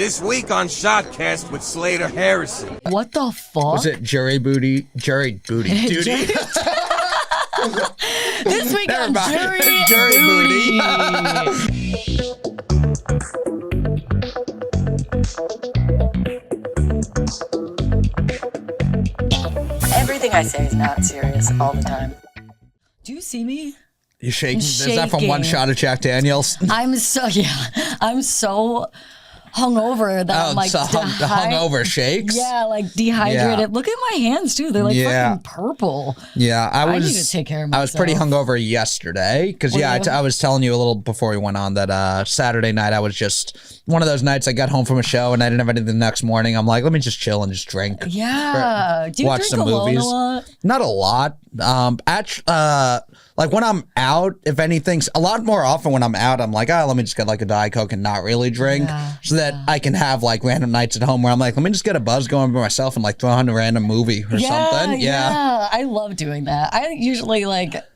This week on Shotcast with Slater Harrison. What the fuck? Was it jury booty? Jury booty duty. This week on jury booty. Everything I say is not serious all the time. Do you see me? You shaking? Is that from one shot of Jack Daniels? I'm so hungover that I'm like so hungover shakes. Yeah, like dehydrated. Yeah. Look at my hands too; they're like fucking purple. Yeah, I need to take care of myself. I was pretty hungover yesterday because I was telling you a little before we went on that Saturday night I was just one of those nights I got home from a show and I didn't have anything the next morning. I'm like, let me just chill and just drink. Yeah, do you watch drink some alone movies. a lot? Not a lot. Like when I'm out, if anything, a lot more often when I'm out, I'm like, let me just get like a Diet Coke and not really drink so that I can have like random nights at home where I'm like, let me just get a buzz going by myself and like throw on a random movie or something. Yeah. I love doing that. I usually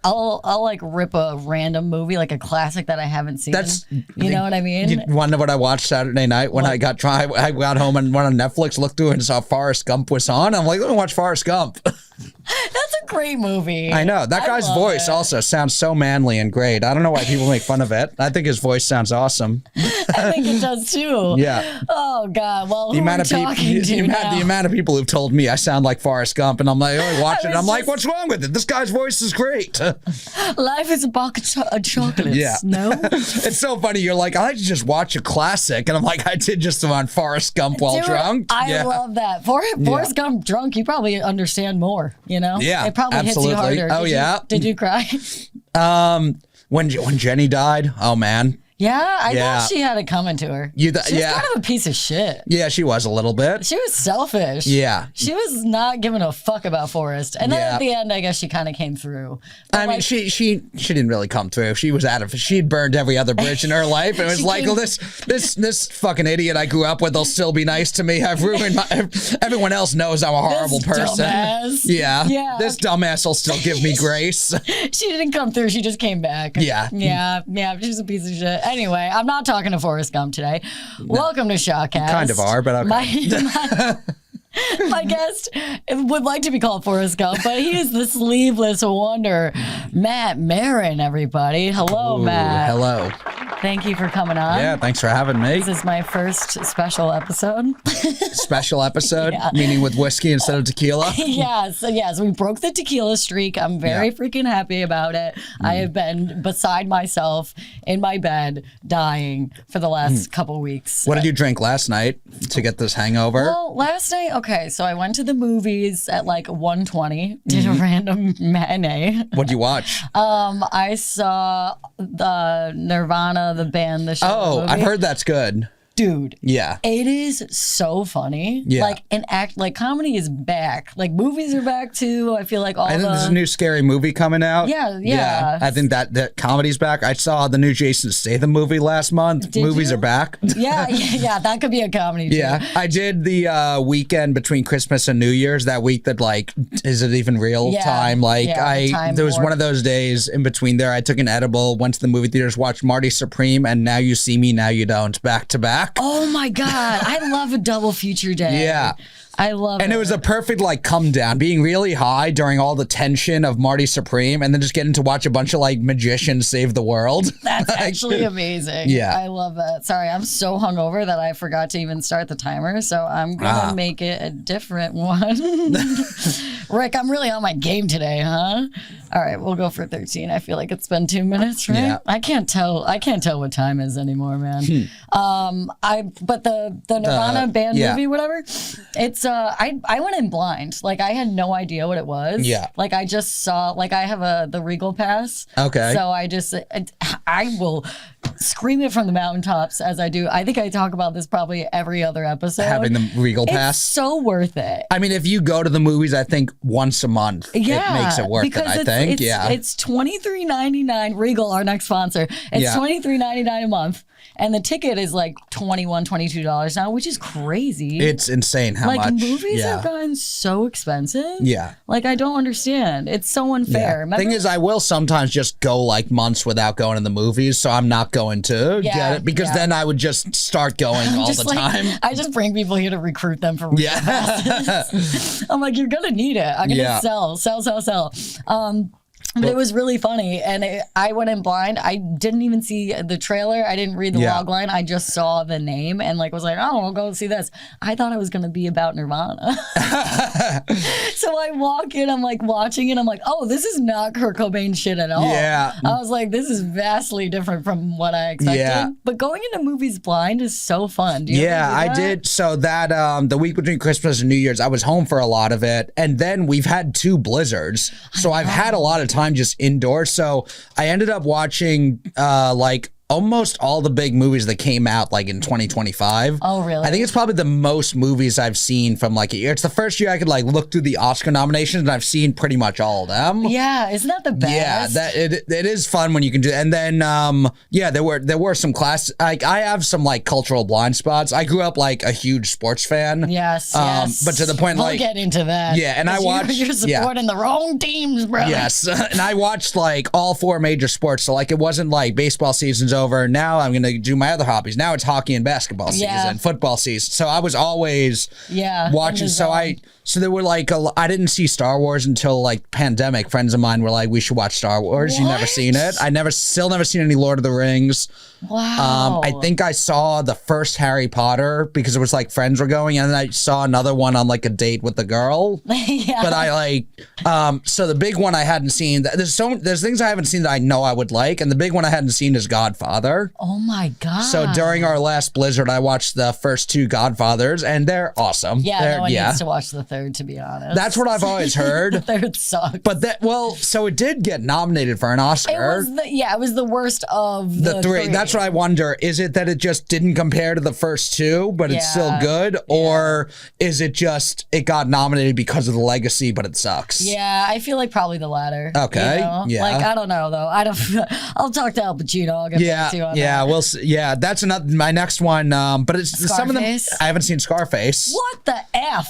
I'll like rip a random movie, like a classic that I haven't seen. You know what I mean? You wonder what I watched Saturday night when I got home and went on Netflix, looked through and saw Forrest Gump was on. I'm like, let me watch Forrest Gump. That's a great movie. I know. That guy's voice also sounds so manly and great. I don't know why people make fun of it. I think his voice sounds awesome. I think it does too. Yeah. Oh God. Well, the amount of people who've told me I sound like Forrest Gump, and I'm like, watch it. And I'm like, what's wrong with it? This guy's voice is great. Life is a box of chocolates. Yeah. No. It's so funny. You're like, I like to just watch a classic, and I'm like, I did just on Forrest Gump while drunk. I love that. Forrest Gump drunk, you probably understand more. You know? Yeah. It probably absolutely. hits you harder. Did you cry? When Jenny died, oh man. Yeah, I thought she had it coming to her. She was kind of a piece of shit. Yeah, she was a little bit. She was selfish. Yeah. She was not giving a fuck about Forrest. And then at the end, I guess she kind of came through. But I mean, she didn't really come through. She was she'd burned every other bridge in her life. It was like, well, this fucking idiot I grew up with will still be nice to me. I've ruined everyone else knows I'm a horrible person. Dumbass. Yeah. This dumbass will still give me grace. She didn't come through. She just came back. Yeah. Yeah. She's a piece of shit. Anyway, I'm not talking to Forrest Gump today. No. Welcome to Shotcast. Kind of are, but okay. My guest would like to be called Forrest Gump, but he is the sleeveless wonder, Maran, everybody. Hello, Matt. Hello. Thank you for coming on. Yeah, thanks for having me. This is my first special episode. Special episode? Yeah. Meaning with whiskey instead of tequila? Yes, we broke the tequila streak. I'm very freaking happy about it. I have been beside myself in my bed, dying for the last couple weeks. What did you drink last night to get this hangover? Well, last night, so I went to the movies at like 1:20, did a random matinee. What'd you watch? I saw the Nirvana, the band, the show. Oh, movie. I've heard that's good. Dude. Yeah. It is so funny. Yeah. Like comedy is back. Like movies are back too. I feel like I think there's a new scary movie coming out. Yeah. I think that comedy's back. I saw the new Jason Statham movie last month. Movies are back. Yeah. That could be a comedy too. Yeah. I did the weekend between Christmas and New Year's, that week that is it even real time? There was one of those days in between there. I took an edible, went to the movie theaters, watched Marty Supreme and Now You See Me, Now You Don't, back to back. Oh my God. I love a double feature day. Yeah. I love it. And it was a perfect come down, being really high during all the tension of Marty Supreme and then just getting to watch a bunch of magicians save the world. That's actually amazing. Yeah. I love that. Sorry, I'm so hungover that I forgot to even start the timer, so I'm going to make it a different one. Rick, I'm really on my game today, huh? All right, we'll go for 13. I feel like it's been 2 minutes, right? Yeah. I can't tell what time is anymore, man. But the Nirvana band movie, whatever, it's I went in blind. I had no idea what it was. Yeah. I just saw I have the Regal Pass. Okay. So I will scream it from the mountaintops as I do. I think I talk about this probably every other episode. Having the Regal Pass. It's so worth it. I mean, if you go to the movies, I think once a month, it makes it worth it, I think. It's $23.99. Regal, our next sponsor. It's $23.99 a month. And the ticket is like $21, $22 now, which is crazy. It's insane how much. Like, movies have gotten so expensive. Yeah. Like, I don't understand. It's so unfair. Yeah. Thing is, I will sometimes just go like months without going to the movies, so I'm not going to get it, because then I would just start going all the time. I just bring people here to recruit them for passes. I'm like, you're going to need it. I'm going to sell. But it was really funny, and I went in blind. I didn't even see the trailer. I didn't read the log line. I just saw the name and like was like, oh, I'll go see this. I thought it was going to be about Nirvana. So I walk in, I'm like watching it. I'm like, oh, this is not Kurt Cobain shit at all. Yeah. I was like, this is vastly different from what I expected. Yeah. But going into movies blind is so fun. Do you ever do that? I did. So that the week between Christmas and New Year's, I was home for a lot of it. And then we've had 2 blizzards. So I've had a lot of time just indoors. So I ended up watching like almost all the big movies that came out like in 2025. Oh, really? I think it's probably the most movies I've seen from like a year. It's the first year I could like look through the Oscar nominations, and I've seen pretty much all of them. Yeah, isn't that the best? Yeah, it is fun when you can do. And then there were some class. Like, I have some like cultural blind spots. I grew up like a huge sports fan. Yes. But to the point, we'll get into that. Yeah, and I watched. You're supporting the wrong teams, bro. Yes, and I watched like all 4 major sports. So like it wasn't like baseball season's over. Now I'm going to do my other hobbies. Now it's hockey and basketball season, football season. So I was always watching. So there were like I didn't see Star Wars until like pandemic. Friends of mine were like, we should watch Star Wars. What? You never seen it? Still never seen any Lord of the Rings. Wow. I think I saw the first Harry Potter because it was like friends were going, and then I saw another one on like a date with the girl. Yeah. But I like so the big one I hadn't seen. There's things I haven't seen that I know I would like, and the big one I hadn't seen is Godfather. Oh my God. So during our last blizzard, I watched the first 2 Godfathers, and they're awesome. Yeah, no one needs to watch the third, to be honest. That's what I've always heard. The third sucks. But so it did get nominated for an Oscar. It was the worst of the 3. That's what I wonder. Is it that it just didn't compare to the first 2, but it's still good? Or is it just it got nominated because of the legacy, but it sucks? Yeah, I feel like probably the latter. Okay. You know? Yeah. Like, I don't know, though. I'll talk to Al Pacino. I'll get back to you on that. We'll see. Yeah, that's my next one. But it's Scarface? Some of them I haven't seen Scarface. What the F?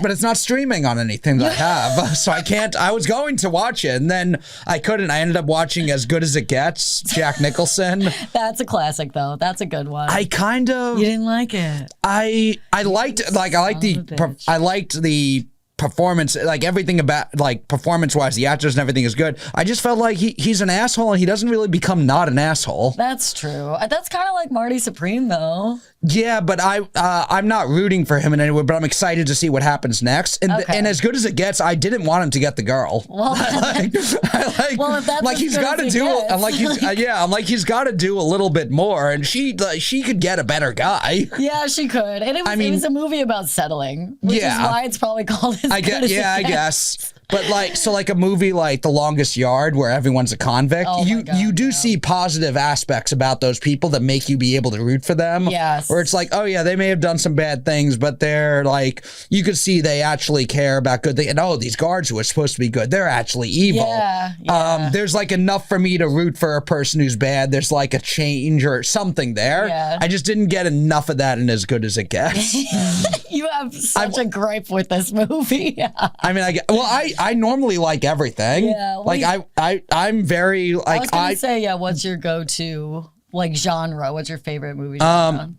But it's not streaming on anything that I have, so I can't. I was going to watch it, and then I couldn't. I ended up watching As Good as It Gets, Jack Nicholson. That's a classic, though. That's a good one. I kind of. You didn't like it. I liked the performance, like everything about like performance-wise, the actors and everything is good. I just felt like he's an asshole, and he doesn't really become not an asshole. That's true. That's kind of like Marty Supreme, though. Yeah, but I'm not rooting for him in any way, but I'm excited to see what happens next. And As Good as It Gets, I didn't want him to get the girl. Well, if that's like he's got to do. I'm like he's got to do a little bit more, and she could get a better guy. Yeah, she could. And it was a movie about settling, which is why it's probably called As Good as It Gets. I guess. But like a movie like The Longest Yard, where everyone's a convict, you do see positive aspects about those people that make you be able to root for them. Yes. Where it's like, oh yeah, they may have done some bad things, but they're like, you could see they actually care about good things. And these guards who are supposed to be good, they're actually evil. Yeah. There's like enough for me to root for a person who's bad. There's like a change or something there. Yeah. I just didn't get enough of that in As Good as It Gets. You have such a gripe with this movie. I mean, I normally like everything. Yeah, like I'm very like I was gonna say, what's your go-to like genre? What's your favorite movie genre?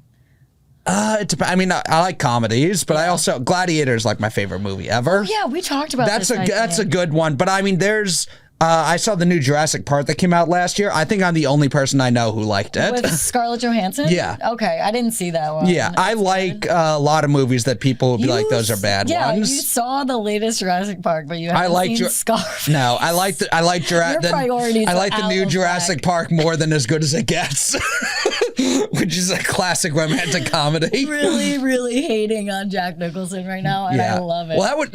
I mean, I like comedies, but I also Gladiator is like my favorite movie ever. Oh, yeah, we talked about that's a good one. But I mean, there's. I saw the new Jurassic Park that came out last year. I think I'm the only person I know who liked it. With Scarlett Johansson? Yeah. Okay, I didn't see that one. Yeah, I like a lot of movies that people would be like, those are bad ones. Yeah, you saw the latest Jurassic Park, but you haven't seen Scarface. No, I like Jurassic. Your priorities I like the new Jurassic Park more than As Good as It Gets. which is a classic romantic comedy. Really, really hating on Jack Nicholson right now, and I love it. Well,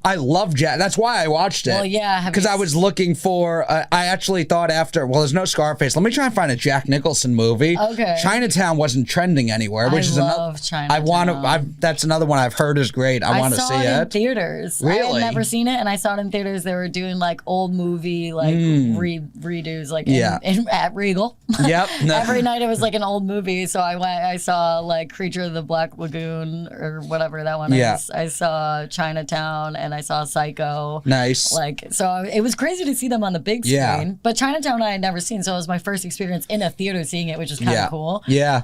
I love Jack. That's why I watched it. Well, yeah. Because I was looking for, I actually thought after, well, there's no Scarface. Let me try and find a Jack Nicholson movie. Okay. Chinatown wasn't trending anywhere, which is another. Chinatown. That's another one I've heard is great. I want to see it. I saw it in theaters. Really? I had never seen it, and I saw it in theaters. They were doing like old movie, like redos, like at Regal. Yep. Every night it was like an old movie. So I saw like Creature of the Black Lagoon or whatever that one is. I saw Chinatown and I saw Psycho. Nice. Like, so it was crazy to see them on the big screen. Yeah. But Chinatown I had never seen, so it was my first experience in a theater seeing it, which is kind of cool. Yeah.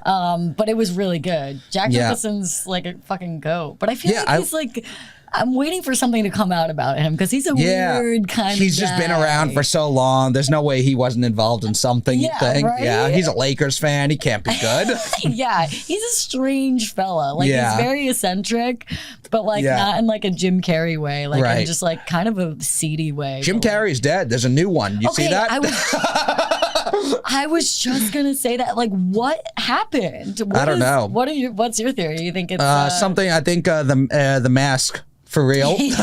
But it was really good. Jack Nicholson's like a fucking goat. But I feel like he's like, I'm waiting for something to come out about him because he's a weird kind of guy. He's just been around for so long. There's no way he wasn't involved in something, you think? Right? Yeah, he's a Lakers fan. He can't be good. Yeah, he's a strange fella. Like, he's very eccentric, but like not in like a Jim Carrey way. Like in just like kind of a seedy way. Jim Carrey's dead. There's a new one. You see that? I was just gonna say that. Like, what happened? I don't know. What's your theory? You think it's something? I think the Mask. For real. He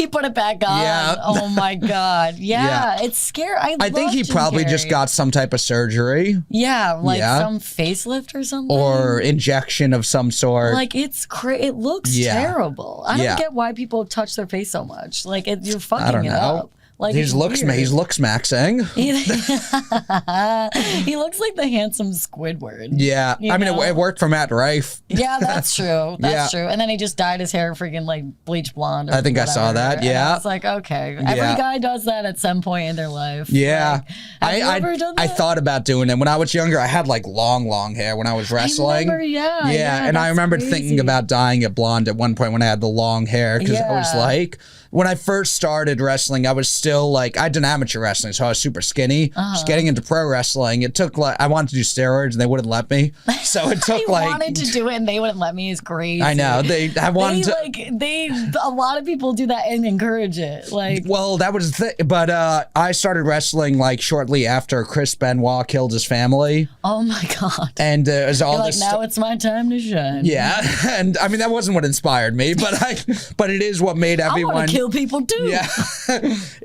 put it back on. Yeah. Oh my God. Yeah. It's scary. I think he probably just got some type of surgery. Yeah. Like some facelift or something. Or injection of some sort. Like it looks terrible. I don't get why people touch their face so much. Like you're fucking it up. Like he's looks maxing. He looks like the handsome Squidward. Yeah, I mean it worked for Matt Rife. Yeah, that's true. That's true. And then he just dyed his hair freaking like bleach blonde. Or I think whatever. I saw that. Yeah, it's like okay, every guy does that at some point in their life. Yeah, like, have you ever done that? I thought about doing it when I was younger. I had like long hair when I was wrestling. And I remember thinking about dyeing it blonde at one point when I had the long hair because I was like. When I first started wrestling, I was still like, I did amateur wrestling, so I was super skinny. Just getting into pro wrestling, it took like, I wanted to do steroids and they wouldn't let me. So it took like. I wanted to do it and they wouldn't let me is crazy. I know. A lot of people do that and encourage it. Like. Well, that was the thing. But I started wrestling like shortly after Chris Benoit killed his family. Oh my God. And it was all this. Now it's my time to shine. Yeah. And I mean, that wasn't what inspired me, but it is what made everyone. People too. Yeah.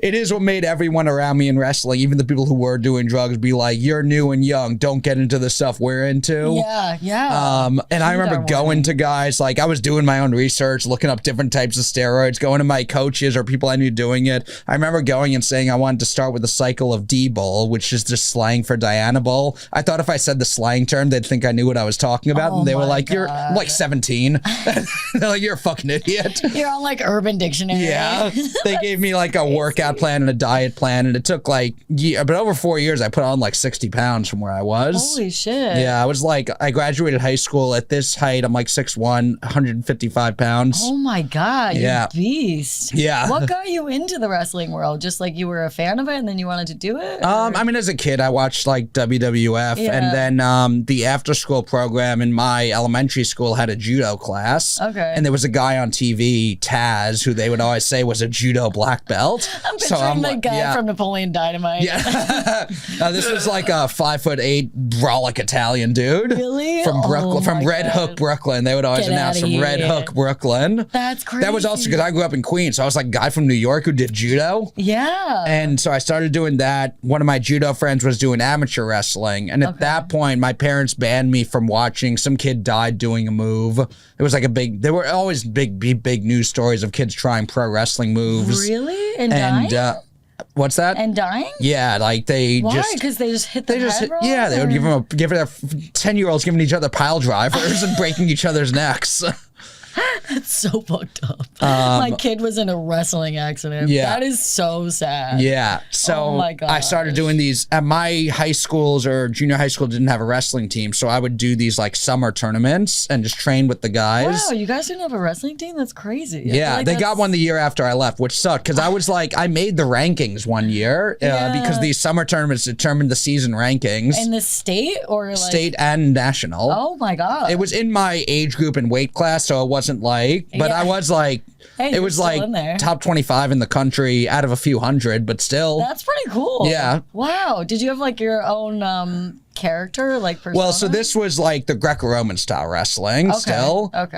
It is what made everyone around me in wrestling, even the people who were doing drugs, be like, you're new and young. Don't get into the stuff we're into. Yeah. And I remember going to guys, like I was doing my own research, looking up different types of steroids, going to my coaches or people I knew doing it. I remember going and saying I wanted to start with the cycle of D-Bull, which is just slang for Dianabol. I thought if I said the slang term, they'd think I knew what I was talking about. And they were like, I'm like 17. They're like, you're a fucking idiot. You're on like Urban Dictionary. Yeah. They gave me like a workout plan and a diet plan, and it took like but over 4 years I put on like 60 pounds from where I was. Holy shit. Yeah, I was like, I graduated high school at this height. I'm like 6'1", 155 pounds. Oh my God, you're a beast. Yeah. What got you into the wrestling world? Just like you were a fan of it and then you wanted to do it? I mean, as a kid, I watched like WWF, and then the after school program in my elementary school had a judo class. Okay. And there was a guy on TV, Taz, who they would always say was a judo black belt. I'm picturing the guy from Napoleon Dynamite. Yeah. This was like a 5'8" brolic Italian dude. Really? From Brooklyn, from Red Hook, Brooklyn. They would always announce from Red Hook, Brooklyn. That's crazy. That was also because I grew up in Queens, so I was like a guy from New York who did judo. Yeah. And so I started doing that. One of my judo friends was doing amateur wrestling, and at that point, my parents banned me from watching. Some kid died doing a move. It was like a big. There were always big news stories of kids trying pro wrestling moves. Really? And dying? What's that? And dying? Yeah, like they Why? just. Because they just hit the head roll? Yeah, they would give their 10-year-olds giving each other pile drivers and breaking each other's necks. That's so fucked up. My kid was in a wrestling accident. Yeah. That is so sad. Yeah. So oh my God. I started doing these at my high schools or junior high school didn't have a wrestling team. So I would do these like summer tournaments and just train with the guys. Wow, you guys didn't have a wrestling team? That's crazy. Yeah, they got one the year after I left, which sucked because I was like, I made the rankings one year because these summer tournaments determined the season rankings. In the state or like? State and national. Oh my God. It was in my age group and weight class, so it wasn't like, but I was like, Hey, it was like top 25 in the country out of a few hundred, but still. That's pretty cool. Yeah. Wow. Did you have like your own character, like persona? Well, so this was like the Greco-Roman style wrestling still. Okay.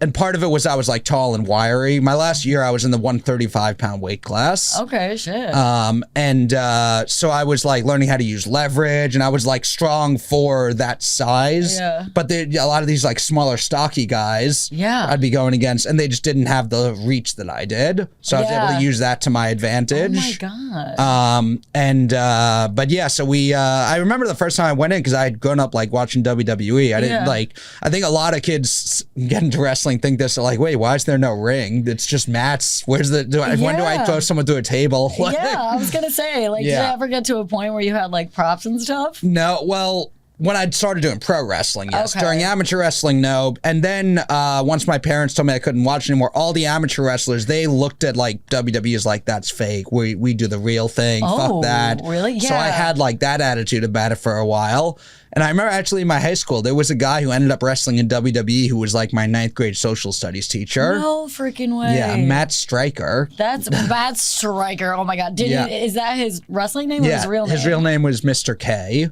And part of it was I was like tall and wiry. My last year I was in the 135-pound weight class. Okay, shit. So I was like learning how to use leverage, and I was like strong for that size. Yeah. But a lot of these like smaller, stocky guys, I'd be going against, and they just didn't have the reach that I did. So I was able to use that to my advantage. Oh my god. But yeah, so I remember the first time I went in because I had grown up like watching WWE. I didn't like. I think a lot of kids get into wrestling think this. They're like, wait, why is there no ring? It's just mats. When do I throw someone through a table? Yeah, I was gonna say, like, did you ever get to a point where you had like props and stuff? No, well. When I started doing pro wrestling, yes. Okay. During amateur wrestling, no. And then once my parents told me I couldn't watch anymore, all the amateur wrestlers, they looked at like WWE as like, that's fake. We do the real thing. Fuck that. Really? Yeah. So I had like that attitude about it for a while. And I remember actually in my high school, there was a guy who ended up wrestling in WWE who was like my 9th grade social studies teacher. No freaking way. Yeah, Matt Stryker. That's Matt Stryker. Oh my God. Is that his wrestling name or his real name? His real name was Mr. K.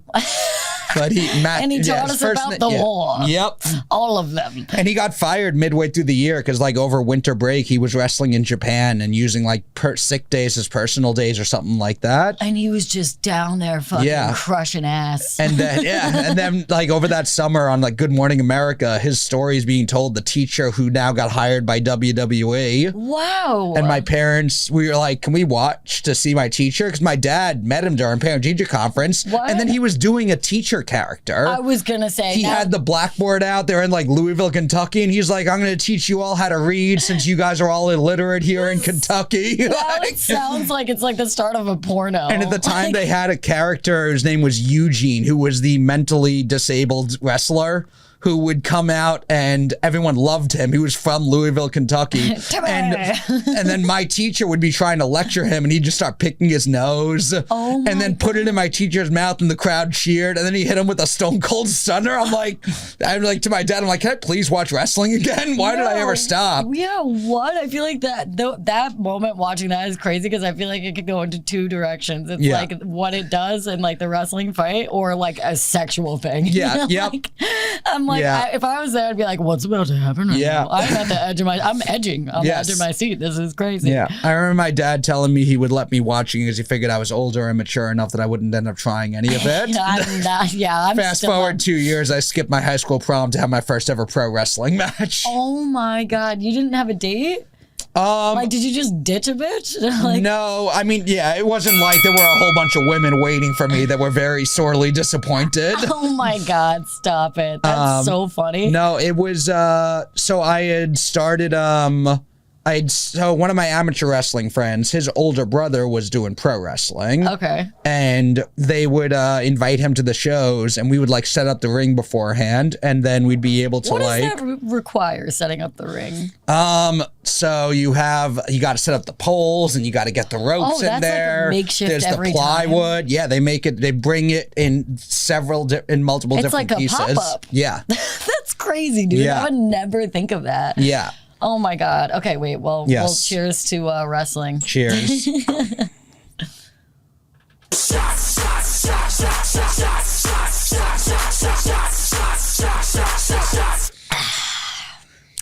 But he taught us about the law. Yep. All of them. And he got fired midway through the year because like over winter break, he was wrestling in Japan and using like sick days as personal days or something like that. And he was just down there fucking crushing ass. And then, and then like over that summer on like Good Morning America, his story is being told, the teacher who now got hired by WWE. Wow. And my parents, we were like, can we watch to see my teacher? Because my dad met him during parent-teacher conference. What? And then he was doing a teacher character. I was gonna say he had the blackboard out there in like Louisville, Kentucky, and he's like, I'm gonna teach you all how to read since you guys are all illiterate here in Kentucky. That sounds like it's like the start of a porno. And at the time they had a character, his name was Eugene, who was the mentally disabled wrestler who would come out and everyone loved him. He was from Louisville, Kentucky. and then my teacher would be trying to lecture him and he'd just start picking his nose and then put it in my teacher's mouth and the crowd cheered. And then he hit him with a stone cold stunner. I'm like to my dad, I'm like, can I please watch wrestling again? Why did I ever stop? Yeah, what? I feel like that moment watching that is crazy because I feel like it could go into two directions. It's like what it does in like the wrestling fight or like a sexual thing. Yeah, yeah. I'm like, if I was there, I'd be like, what's about to happen? Yeah. I'm at the edge of I'm edging. I'm edge of my seat. This is crazy. Yeah. I remember my dad telling me he would let me watching because he figured I was older and mature enough that I wouldn't end up trying any of it. I'm Fast forward 2 years, I skipped my high school prom to have my first ever pro wrestling match. Oh my God. You didn't have a date? Like, did you just ditch a bitch? Like, no, I mean, yeah, it wasn't like there were a whole bunch of women waiting for me that were very sorely disappointed. Oh my God, stop it. That's so funny. No, it was, so I had started, so one of my amateur wrestling friends, his older brother was doing pro wrestling. Okay. And they would invite him to the shows and we would like set up the ring beforehand and then we'd be able to what does that require, setting up the ring? So you got to set up the poles and you got to get the ropes in there. Like a makeshift. There's the plywood. Time. Yeah, they bring it in multiple different pieces. It's like a pop-up. Yeah. That's crazy, dude. Yeah. I would never think of that. Yeah. Oh my God. Okay, wait. Well, cheers to wrestling. Cheers.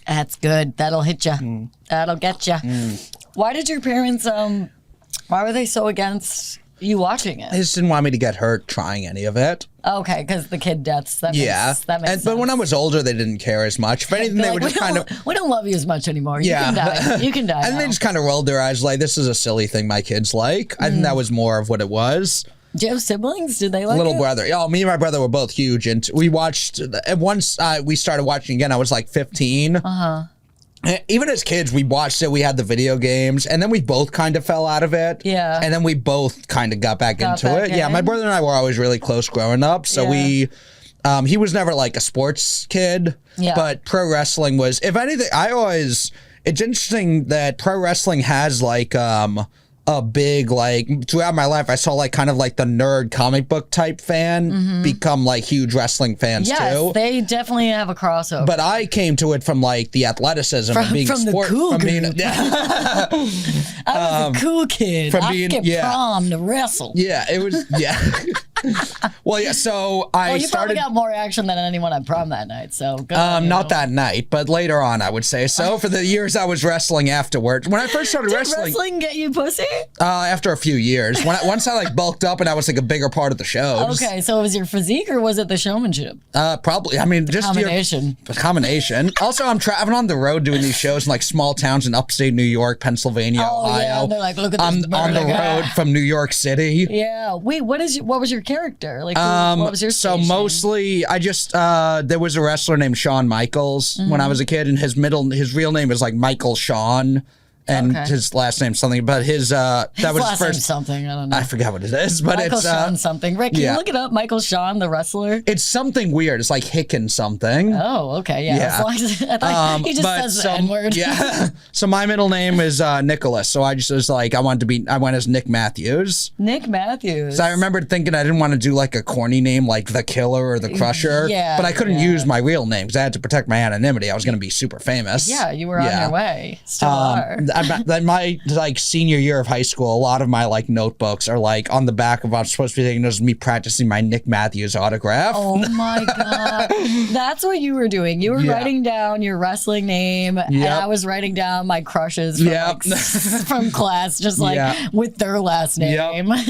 That's good. That'll hit you. That'll get you. Why did your parents, why were they so against you watching it? They just didn't want me to get hurt trying any of it. Okay, because the kid deaths. That makes sense. But when I was older, they didn't care as much. If anything, they were just kind of... We don't love you as much anymore. You can die. You can die. And they just kind of rolled their eyes like, this is a silly thing my kids like. I think that was more of what it was. Do you have siblings? Did they like Little brother. Oh, me and my brother were both huge. And we watched... And once we started watching again, I was like 15. Even as kids, we watched it. We had the video games, and then we both kind of fell out of it. Yeah. And then we both kind of got back into it. Yeah, my brother and I were always really close growing up. So he was never like a sports kid. Yeah. But pro wrestling was, if anything, it's interesting that pro wrestling has like a big, like, throughout my life, I saw like kind of like the nerd comic book type fan become like huge wrestling fans too. They definitely have a crossover. But I came to it from like the athleticism of being from a sport. The cool from being, I was a cool kid. From I being, skipped prom to wrestle. Yeah, it was, Well, yeah, so you probably got more action than anyone at prom that night, so good not that night, but later on, I would say. So for the years I was wrestling afterwards, when I first started wrestling get you pussy? After a few years, once I like bulked up and I was like a bigger part of the shows. Okay, so it was your physique or was it the showmanship? Probably. I mean, just combination. Combination. Also, I'm traveling on the road doing these shows in like small towns in upstate New York, Pennsylvania, Ohio. Yeah, and they're like, look at this. I'm on the road from New York City. Yeah. Wait, what was your character? Like, what was your station? So mostly, I just there was a wrestler named Shawn Michaels when I was a kid, and his real name is like Michael Shawn. And his last name something, but his that was last first name something. I don't know. I forgot what it is, but Michael it's Shawn something. Rick, can you look it up? Michael Shawn, the wrestler. It's something weird. It's like Hicken something. Oh, okay, yeah. I thought he just says the N-word. Yeah. So my middle name is Nicholas. So I just was like, I went as Nick Matthews. Nick Matthews. So I remember thinking I didn't want to do like a corny name like the Killer or the Crusher. Yeah. But I couldn't use my real name because I had to protect my anonymity. I was going to be super famous. Yeah, you were on your way. Still are. My like senior year of high school, a lot of my like notebooks are like on the back of I'm supposed to be taking those me practicing my Nick Matthews autograph. Oh my god, that's what you were doing. You were writing down your wrestling name, and I was writing down my crushes from, from class, just like with their last name. But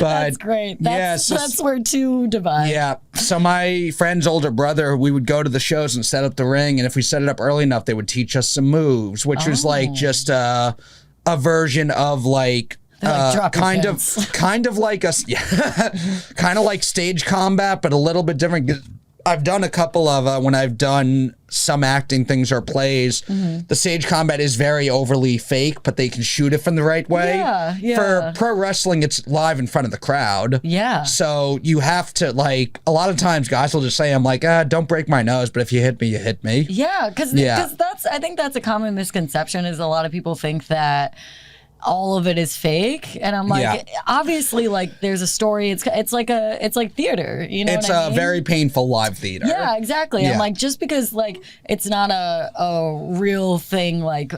that's great. That's where two divide. Yeah. So my friend's older brother, we would go to the shows and set up the ring, and if we set it up early enough, they would teach us some moves, which was like just a version of like kind of like stage combat, but a little bit different. I've done a couple of when I've done some acting things or plays. The stage combat is very overly fake, but they can shoot it from the right way. Yeah. For pro wrestling, it's live in front of the crowd. Yeah. So you have to like a lot of times guys will just say, I'm like, don't break my nose, but if you hit me, you hit me. Yeah, because I think that's a common misconception is a lot of people think that all of it is fake, and I'm like, obviously, like there's a story. It's like theater, you know. It's a very painful live theater. Yeah, exactly. I'm like, just because like it's not a real thing, like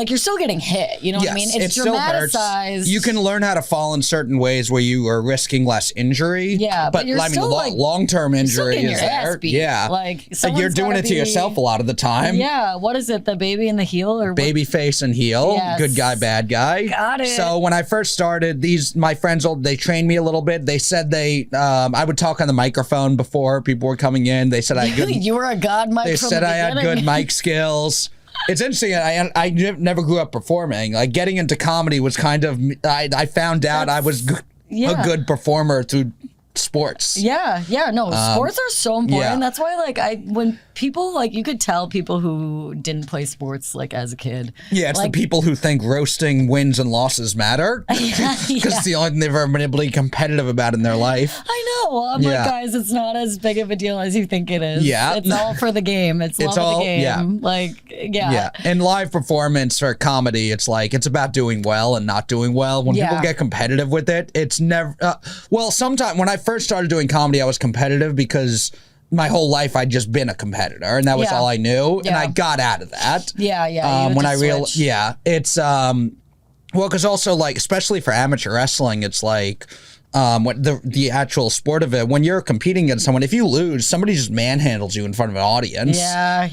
you're still getting hit, you know what I mean? It's dramatized. You can learn how to fall in certain ways where you are risking less injury. Yeah, but you're still long-term injury is there. Yeah, like you're doing it to yourself a lot of the time. Yeah, what is it? The baby and the heel, or baby face and heel? Yes. Good guy, bad guy. Got it. So when I first started, my friends, they trained me a little bit. They said I would talk on the microphone before people were coming in. They said I had good. You were a god mic. They said I had good mic skills. It's interesting. I never grew up performing. Like getting into comedy was kind of. I found out I was a good performer through sports. Yeah. No, sports are so important. Yeah. That's why, like, when people, like, you could tell people who didn't play sports, like, as a kid. Yeah, it's like, the people who think roasting wins and losses matter. Because it's the only thing they've ever been able to be competitive about in their life. I know. I'm like, guys, it's not as big of a deal as you think it is. Yeah. It's all for the game. It's love of the game. Yeah. Like, yeah. In live performance or comedy, it's like, it's about doing well and not doing well. When people get competitive with it, it's never, sometimes when I first started doing comedy, I was competitive because my whole life I'd just been a competitor and that was all I knew. And I got out of that. When I realized, it's, because also like, especially for amateur wrestling, it's like, what the actual sport of it, when you're competing against someone, if you lose, somebody just manhandles you in front of an audience.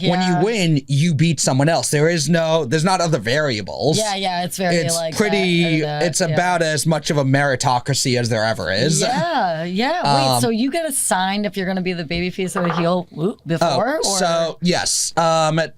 When you win, you beat someone else. There's not other variables. It's very it's about as much of a meritocracy as there ever is. Wait, so you get assigned if you're going to be the babyface or the heel before? Or? So yes.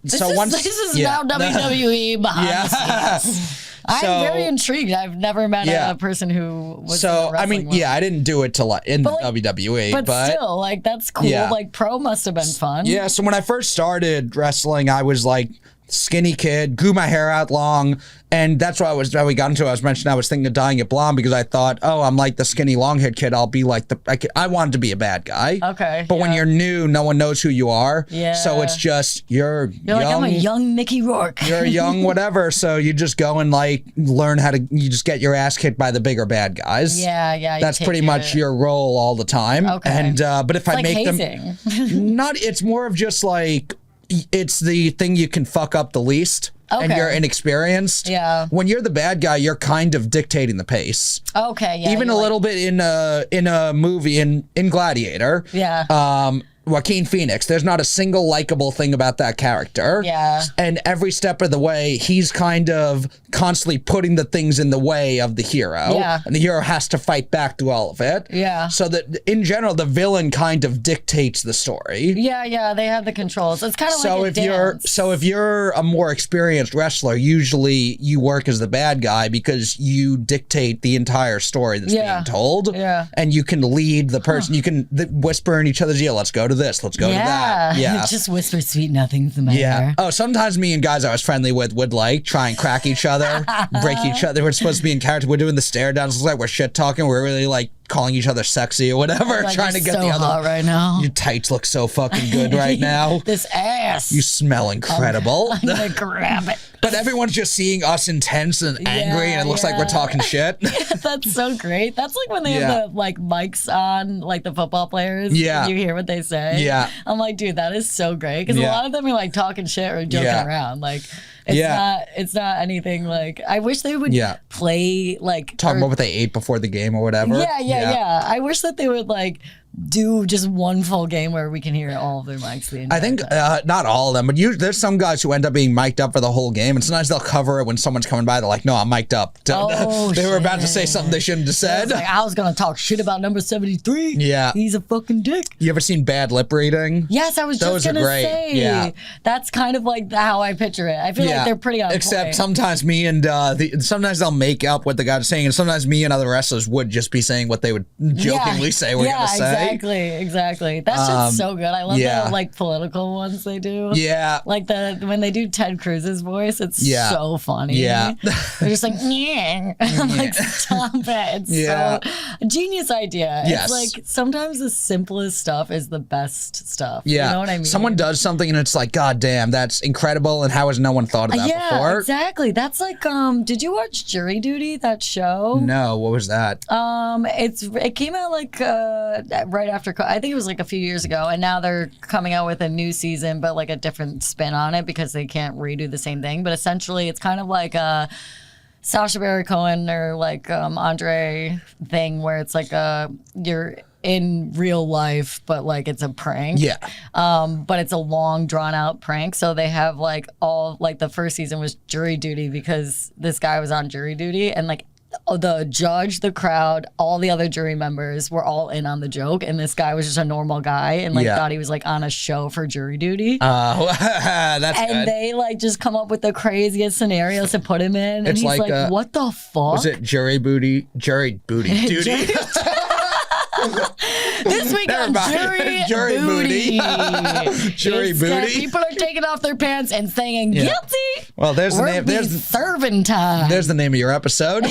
This is now WWE behind the scenes. I'm very intrigued. I've never met a person who was in the wrestling world. I didn't do it in WWE, but still, like that's cool. Like pro must have been fun. Yeah. So when I first started wrestling, I was like skinny kid, grew my hair out long. And that's why we got into it. I was mentioning I was thinking of dyeing it blonde because I thought, oh, I'm like the skinny long-haired kid. I'll be like I wanted to be a bad guy. Okay. But when you're new, no one knows who you are. Yeah. So it's just, you're young. Like, I'm a young Mickey Rourke. You're a young whatever. So you just go and like learn you just get your ass kicked by the bigger bad guys. Yeah. That's pretty much your role all the time. Okay. And, but if I like make hazing. them, it's more of just like, it's the thing you can fuck up the least. Okay. And you're inexperienced. Yeah. When you're the bad guy, you're kind of dictating the pace. Okay. Yeah. Even a little bit in a movie in Gladiator. Yeah. Joaquin Phoenix, there's not a single likable thing about that character. Yeah. And every step of the way, he's kind of constantly putting the things in the way of the hero. Yeah. And the hero has to fight back through all of it. Yeah. So that in general, the villain kind of dictates the story. Yeah, they have the controls. It's kind of like a dance. If you're a more experienced wrestler, usually you work as the bad guy because you dictate the entire story that's being told. Yeah. And you can lead the person. You can whisper in each other's ear, let's go to this, let's go to that. Yeah. Just whisper sweet nothings in my ear. Oh, sometimes me and guys I was friendly with would like try and crack each other, break each other. We're supposed to be in character. We're doing the stare downs. It's like we're shit talking. We're really like calling each other sexy or whatever, like, trying to get so the other. Hot right now. Your tights look so fucking good right now. This ass. You smell incredible. I'm gonna grab it. But everyone's just seeing us intense and angry, and it looks like we're talking shit. That's so great. That's like when they have the like mics on, like the football players. Yeah. And you hear what they say. Yeah. I'm like, dude, that is so great because a lot of them are like talking shit or joking around. Like, it's not anything like. I wish they would play like talk about what they ate before the game or whatever. Yeah. I wish that they would like do just one full game where we can hear all of their mics the entire I think time. not all of them, but there's some guys who end up being mic'd up for the whole game, and sometimes they'll cover it when someone's coming by. They're like, "No, I'm mic'd up." They were about to say something they shouldn't have said. Like, I was gonna talk shit about number 73. Yeah, he's a fucking dick. You ever seen bad lip reading? Yes, I was just gonna say. Yeah, that's kind of like how I picture it. I feel like they're pretty on Except point. sometimes me and sometimes they'll make up what the guy's saying, and sometimes me and other wrestlers would just be saying what they would jokingly say we're gonna say. Exactly. That's just so good. I love the like political ones they do. Yeah. Like when they do Ted Cruz's voice, it's so funny. Yeah. They're just like, yeah. I'm like, stop it. It's so a genius idea. Yes. It's like sometimes the simplest stuff is the best stuff. Yeah. You know what I mean? Someone does something and it's like, God damn, that's incredible, and how has no one thought of that before? Yeah, exactly. That's like did you watch Jury Duty, that show? No, what was that? It came out like right after I think it was like a few years ago, and now they're coming out with a new season, but like a different spin on it because they can't redo the same thing. But essentially, it's kind of like a Sacha Baron Cohen or like Andre thing where it's like you're in real life, but like it's a prank. Yeah. But it's a long, drawn out prank. So they have like the first season was Jury Duty because this guy was on jury duty, and like the judge, the crowd, all the other jury members were all in on the joke, and this guy was just a normal guy and like thought he was like on a show for jury duty. That's and good. They like just come up with the craziest scenarios to put him in, and it's he's like, what the fuck? Was it jury booty duty? This week on Jury Booty. Jury Booty. People are taking off their pants and saying guilty. Well, there's the name. There's serving time. There's the name of your episode.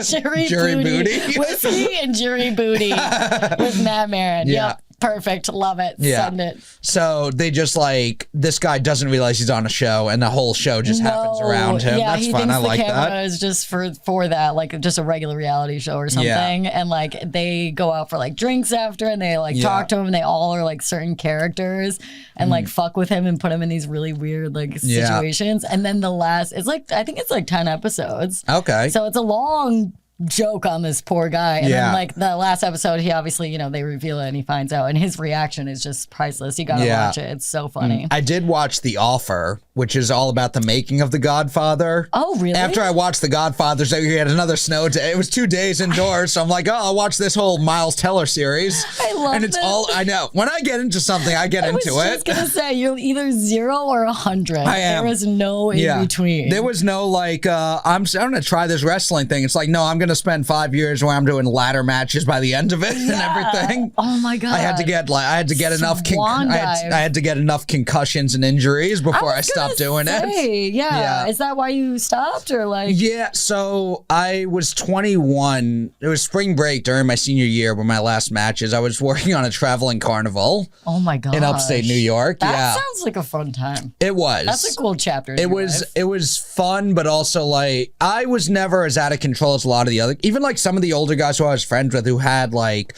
Jury Booty. Whiskey and Jury Booty with Matt Maran. Yeah. Yep. Perfect. Love it. Yeah. Send it. So they just like, this guy doesn't realize he's on a show and the whole show just happens around him. Yeah, that's fun. I like that. The camera is just for that, like just a regular reality show or something. Yeah. And like they go out for like drinks after and they like talk to him, and they all are like certain characters and like fuck with him and put him in these really weird like situations. And then the last, it's like, I think it's like 10 episodes. Okay. So it's a long joke on this poor guy, and then like the last episode, he obviously, they reveal it and he finds out, and his reaction is just priceless. You gotta watch it. It's so funny. I did watch The Offer, which is all about the making of The Godfather. Oh, really? After I watched The Godfather, so we had another snow day. It was 2 days indoors, so I'm like, oh, I'll watch this whole Miles Teller series. I love and it's this. all I know. When I get into something, I get into it. I was just gonna say, you're either 0 or 100. I am. There is no in between. There was no like, I'm gonna try this wrestling thing. It's like, no, I'm gonna spend 5 years where I'm doing ladder matches by the end of it and everything. Oh my god! I had to get enough. I had to get enough concussions and injuries before I stopped stop doing it. Yeah. Is that why you stopped or like? Yeah. So I was 21. It was spring break during my senior year were my last matches. I was working on a traveling carnival. Oh my god. In upstate New York. That sounds like a fun time. It was. That's a cool chapter. It was fun, but also like I was never as out of control as a lot of the other, even like some of the older guys who I was friends with who had like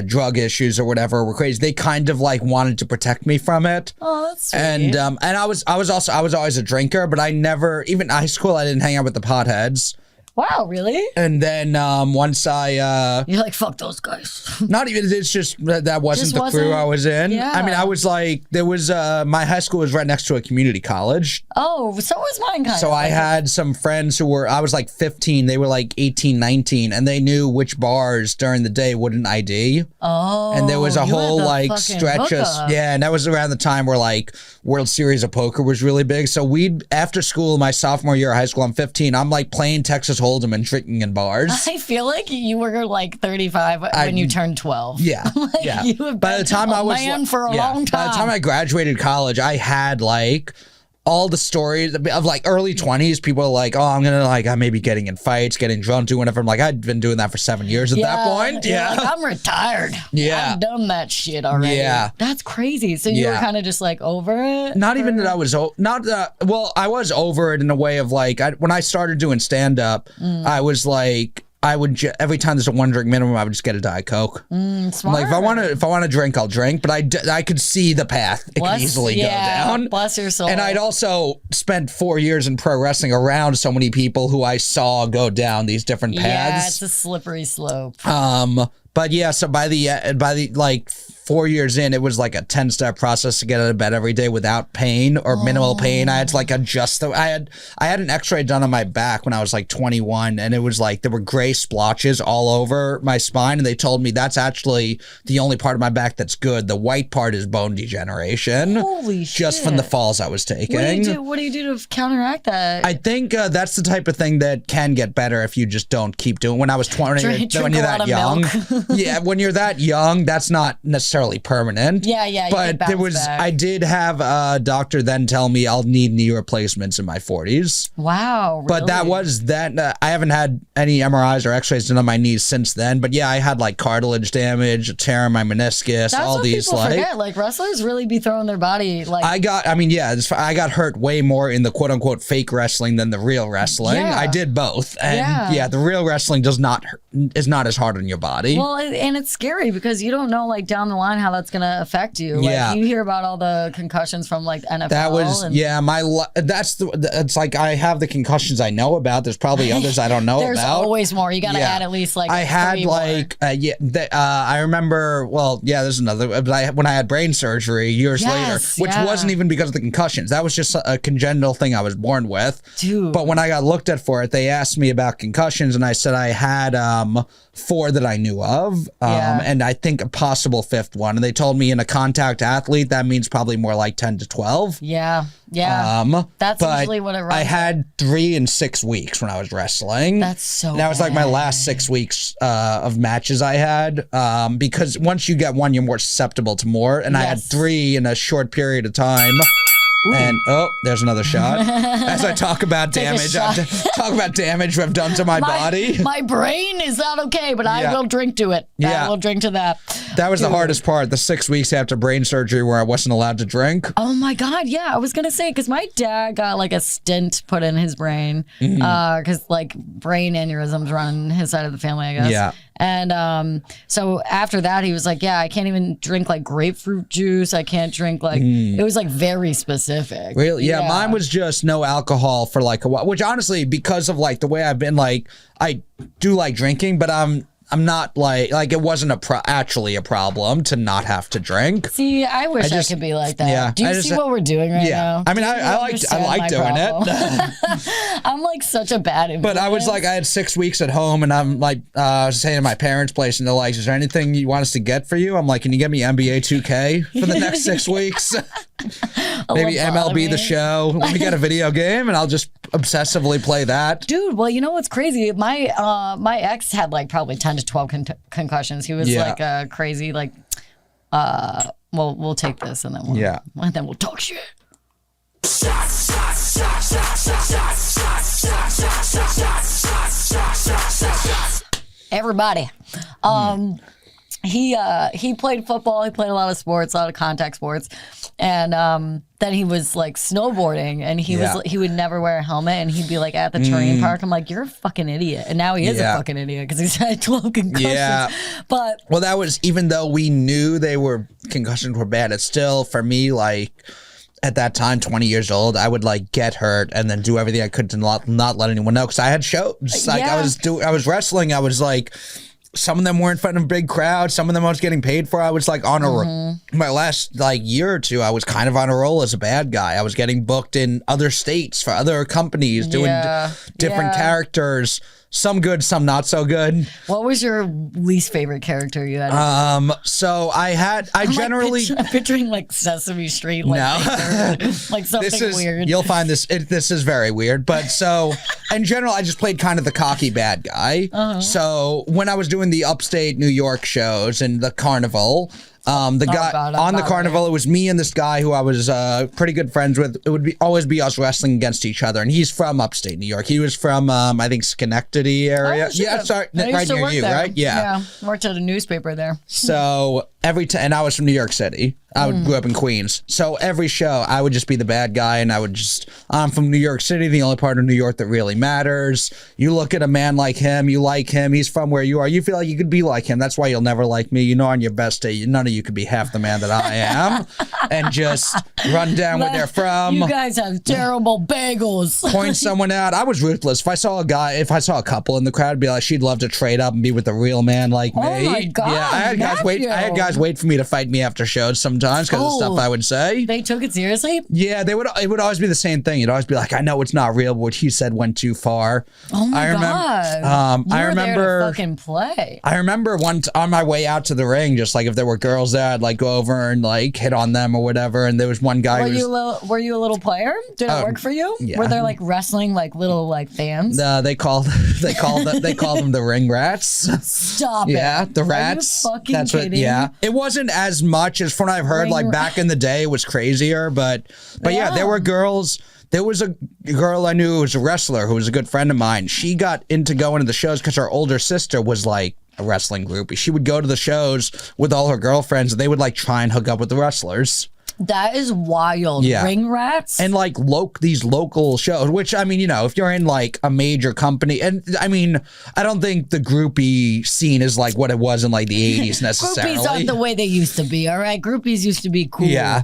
drug issues or whatever were crazy. They kind of like wanted to protect me from it. Oh, that's sweet. And I was always a drinker, but I never, even in high school, I didn't hang out with the potheads. Wow, really? And then once I you're like, fuck those guys. Not even, it's just that wasn't the crew I was in. Yeah. I mean, I was like, there was my high school was right next to a community college. Oh, so was mine kind of. So I had some friends who were, I was like 15, they were like 18, 19, and they knew which bars during the day wouldn't ID. Oh. And there was a whole like stretch of, and that was around the time where like World Series of Poker was really big. So after school, my sophomore year of high school, I'm 15, I'm like playing Texas Hold'em and drinking in bars. I feel like you were like 35 when you turned 12. Yeah. Like, yeah. You have by the time I was man for a long time. By the time I graduated college, I had like all the stories of like early 20s. People are like, oh, I'm gonna like, I may be getting in fights, getting drunk, doing whatever. I'm like, I'd been doing that for 7 years at that point. Yeah. Like, I'm retired. Yeah. I've done that shit already. Yeah. That's crazy. So you were kind of just like over it? Not even that I was, well, I was over it in a way of like, when I started doing stand up, I was like, I would every time there's a 1 drink minimum, I would just get a Diet Coke. Smart. Like if I want to drink, I'll drink. But I could see the path it could easily go down. Bless your soul. And I'd also spent 4 years in pro wrestling around so many people who I saw go down these different paths. Yeah, it's a slippery slope. But yeah, so by the like 4 years in, it was like a 10-step process to get out of bed every day without pain or minimal pain. I had to like adjust. I had an X-ray done on my back when I was like 21, and it was like there were gray splotches all over my spine, and they told me that's actually the only part of my back that's good. The white part is bone degeneration. Holy shit! Just from the falls I was taking. What do you do to counteract that? I think that's the type of thing that can get better if you just don't keep doing. When I was 20, when you're that young, yeah, when you're that young, that's not necessarily permanent. Yeah. But there was, I did have a doctor then tell me I'll need knee replacements in my 40s. Wow. Really? But that was that. I haven't had any MRIs or X-rays done on my knees since then. But yeah, I had like cartilage damage, a tear in my meniscus, all these people forget. Like wrestlers really be throwing their body. Like I got hurt way more in the quote unquote fake wrestling than the real wrestling. Yeah. I did both, and yeah, the real wrestling is not as hard on your body. Well, and it's scary because you don't know like down the line how that's gonna affect you. Like you hear about all the concussions from like NFL. That was it's like I have the concussions I know about. There's probably others I don't know There's about. There's always more. You gotta add at least like. I had like I remember. Well, yeah, there's another. But when I had brain surgery years later, which wasn't even because of the concussions. That was just a congenital thing I was born with. Dude. But when I got looked at for it, they asked me about concussions, and I said I had 4 that I knew of, and I think a possible 5th one. And they told me in a contact athlete, that means probably more like 10 to 12. Yeah. That's usually what it runs. I had 3 in 6 weeks when I was wrestling. That's so That was like my last 6 weeks of matches I had, because once you get one, you're more susceptible to more. And I had 3 in a short period of time. Ooh. And there's another shot. As I talk about damage, I've done to my body. My brain is not okay, but I will drink to it. I will drink to that. That was the hardest part, the 6 weeks after brain surgery where I wasn't allowed to drink. Oh my God, yeah. I was going to say, because my dad got like a stent put in his brain, because like brain aneurysms run his side of the family, I guess. Yeah. And so after that, he was like, yeah, I can't even drink like grapefruit juice. I can't drink like, it was like very specific. Really? Yeah, mine was just no alcohol for like a while, which honestly, because of like the way I've been, like, I do like drinking, but I'm not like it wasn't actually a problem to not have to drink. See, I wish I could be like that. Yeah, do you see what we're doing right now? I mean, I like doing it. I'm like such a bad influence. But I was like, I had 6 weeks at home, and I'm like staying at my parents' place, and they're like, "Is there anything you want us to get for you?" I'm like, "Can you get me NBA 2K for the next 6 weeks?" Maybe MLB The Show. Let me get a video game, and I'll just obsessively play that. Dude, well, you know what's crazy? My ex had like probably 10 to 12 concussions. He was like a crazy like. We'll take this and then we'll talk shit. Everybody. He played football. He played a lot of sports, a lot of contact sports, and then he was like snowboarding, and he would never wear a helmet, and he'd be like at the terrain park. I'm like, you're a fucking idiot, and now he is a fucking idiot because he's had 12 concussions. Yeah. But well, that was even though we knew concussions were bad. It's still for me like. At that time, 20 years old, I would like get hurt and then do everything I could to not let anyone know because I had shows. Like I was wrestling. I was like, some of them were in front of a big crowd. Some of them I was getting paid for. I was like on my last like year or two. I was kind of on a roll as a bad guy. I was getting booked in other states for other companies doing different characters. Some good, some not so good. What was your least favorite character you had? So I'm picturing like Sesame Street, like, like something weird. You'll find this is very weird. But so in general, I just played kind of the cocky bad guy. So when I was doing the upstate New York shows and the carnival, the carnival, it was me and this guy who I was pretty good friends with. It would always be us wrestling against each other, and he's from upstate New York. He was from I think Schenectady area. Right near you, there. Right? Yeah, worked at a newspaper there. So and I was from New York City. I grew up in Queens. So every show, I would just be the bad guy, and I'm from New York City, the only part of New York that really matters. You look at a man like him, you like him, he's from where you are, you feel like you could be like him. That's why you'll never like me. You know, on your best day, none of you could be half the man that I am. And just run down where they're from. You guys have terrible bagels. Point someone out. I was ruthless. If I saw a couple in the crowd, I'd be like, she'd love to trade up and be with a real man like me. Oh my God, yeah, I had guys wait for me to fight me after shows sometimes because of stuff I would say. They took it seriously? Yeah, it would always be the same thing. It'd always be like, I know it's not real, but what he said went too far. Oh my God. You were there to fucking play. I remember on my way out to the ring, just like if there were girls there, I'd like go over and like hit on them or whatever. And there was one guy were you a little player? Did it work for you? Yeah. Were there like wrestling like little like fans? They called them the ring rats. Stop it. Yeah, the rats. Are you fucking kidding? Yeah. It wasn't as much as from what I've heard, like back in the day it was crazier, but yeah, there were girls. There was a girl I knew who was a wrestler who was a good friend of mine. She got into going to the shows because her older sister was like a wrestling groupie. She would go to the shows with all her girlfriends and they would like try and hook up with the wrestlers. That is wild. Yeah. Ring rats? And like these local shows, which I mean, you know, if you're in like a major company, and I mean, I don't think the groupie scene is like what it was in like the 80s necessarily. Groupies aren't the way they used to be, all right? Groupies used to be cool. Yeah.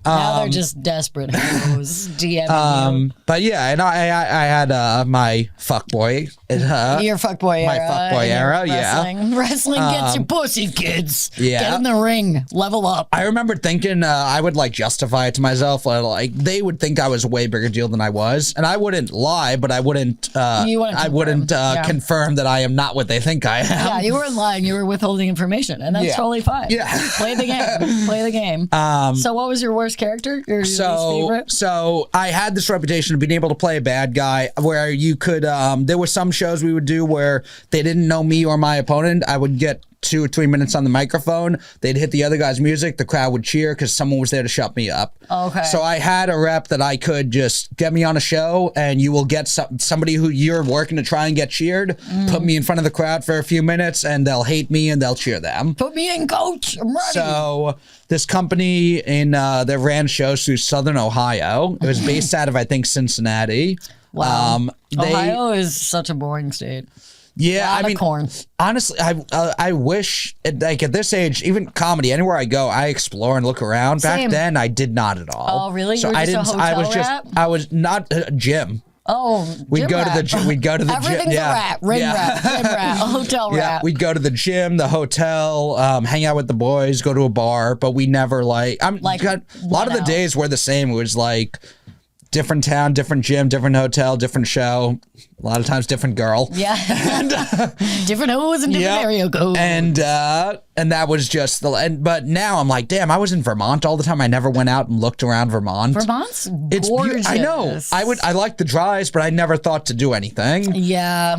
Now they're just desperate hoes DMing you. But yeah, and I had my fuckboy. Your fuckboy era. My fuckboy era, yeah. Wrestling gets your pussy, kids. Yeah. Get in the ring. Level up. I remember thinking I would like justify it to myself. Like they would think I was a way bigger deal than I was. And I wouldn't lie, but I wouldn't confirm that I am not what they think I am. Yeah, you weren't lying. You were withholding information. And that's totally fine. Yeah. Play the game. Play the game. So what was your worst character? Your least favorite? So I had this reputation of being able to play a bad guy where you could, there were some shows we would do where they didn't know me or my opponent. I would get 2 or 3 minutes on the microphone. They'd hit the other guy's music. The crowd would cheer because someone was there to shut me up. Okay. So I had a rep that I could just get me on a show and you will get somebody who you're working to try and get cheered, put me in front of the crowd for a few minutes and they'll hate me and they'll cheer them. Put me in, coach. I'm ready. So this company that ran shows through Southern Ohio. It was based out of, I think, Cincinnati. Wow. Ohio is such a boring state. Yeah, I mean, corn. Honestly, I wish, like at this age, even comedy, anywhere I go, I explore and look around. Same. Back then, I did not at all. Oh, really? So you were just a hotel rat? I was not a gym. Oh, we'd go to the gym. Everything's a rat. Ring rat. Gym rat. Hotel rat. Yeah, we'd go to the gym, the hotel, hang out with the boys, go to a bar, but we never a lot of the days were the same. It was like different town, different gym, different hotel, different show. A lot of times, different girl. Yeah. Different O's and different area codes. And that was just but now I'm like, damn, I was in Vermont all the time. I never went out and looked around Vermont. Vermont's gorgeous. I know. I like the drives, but I never thought to do anything. Yeah.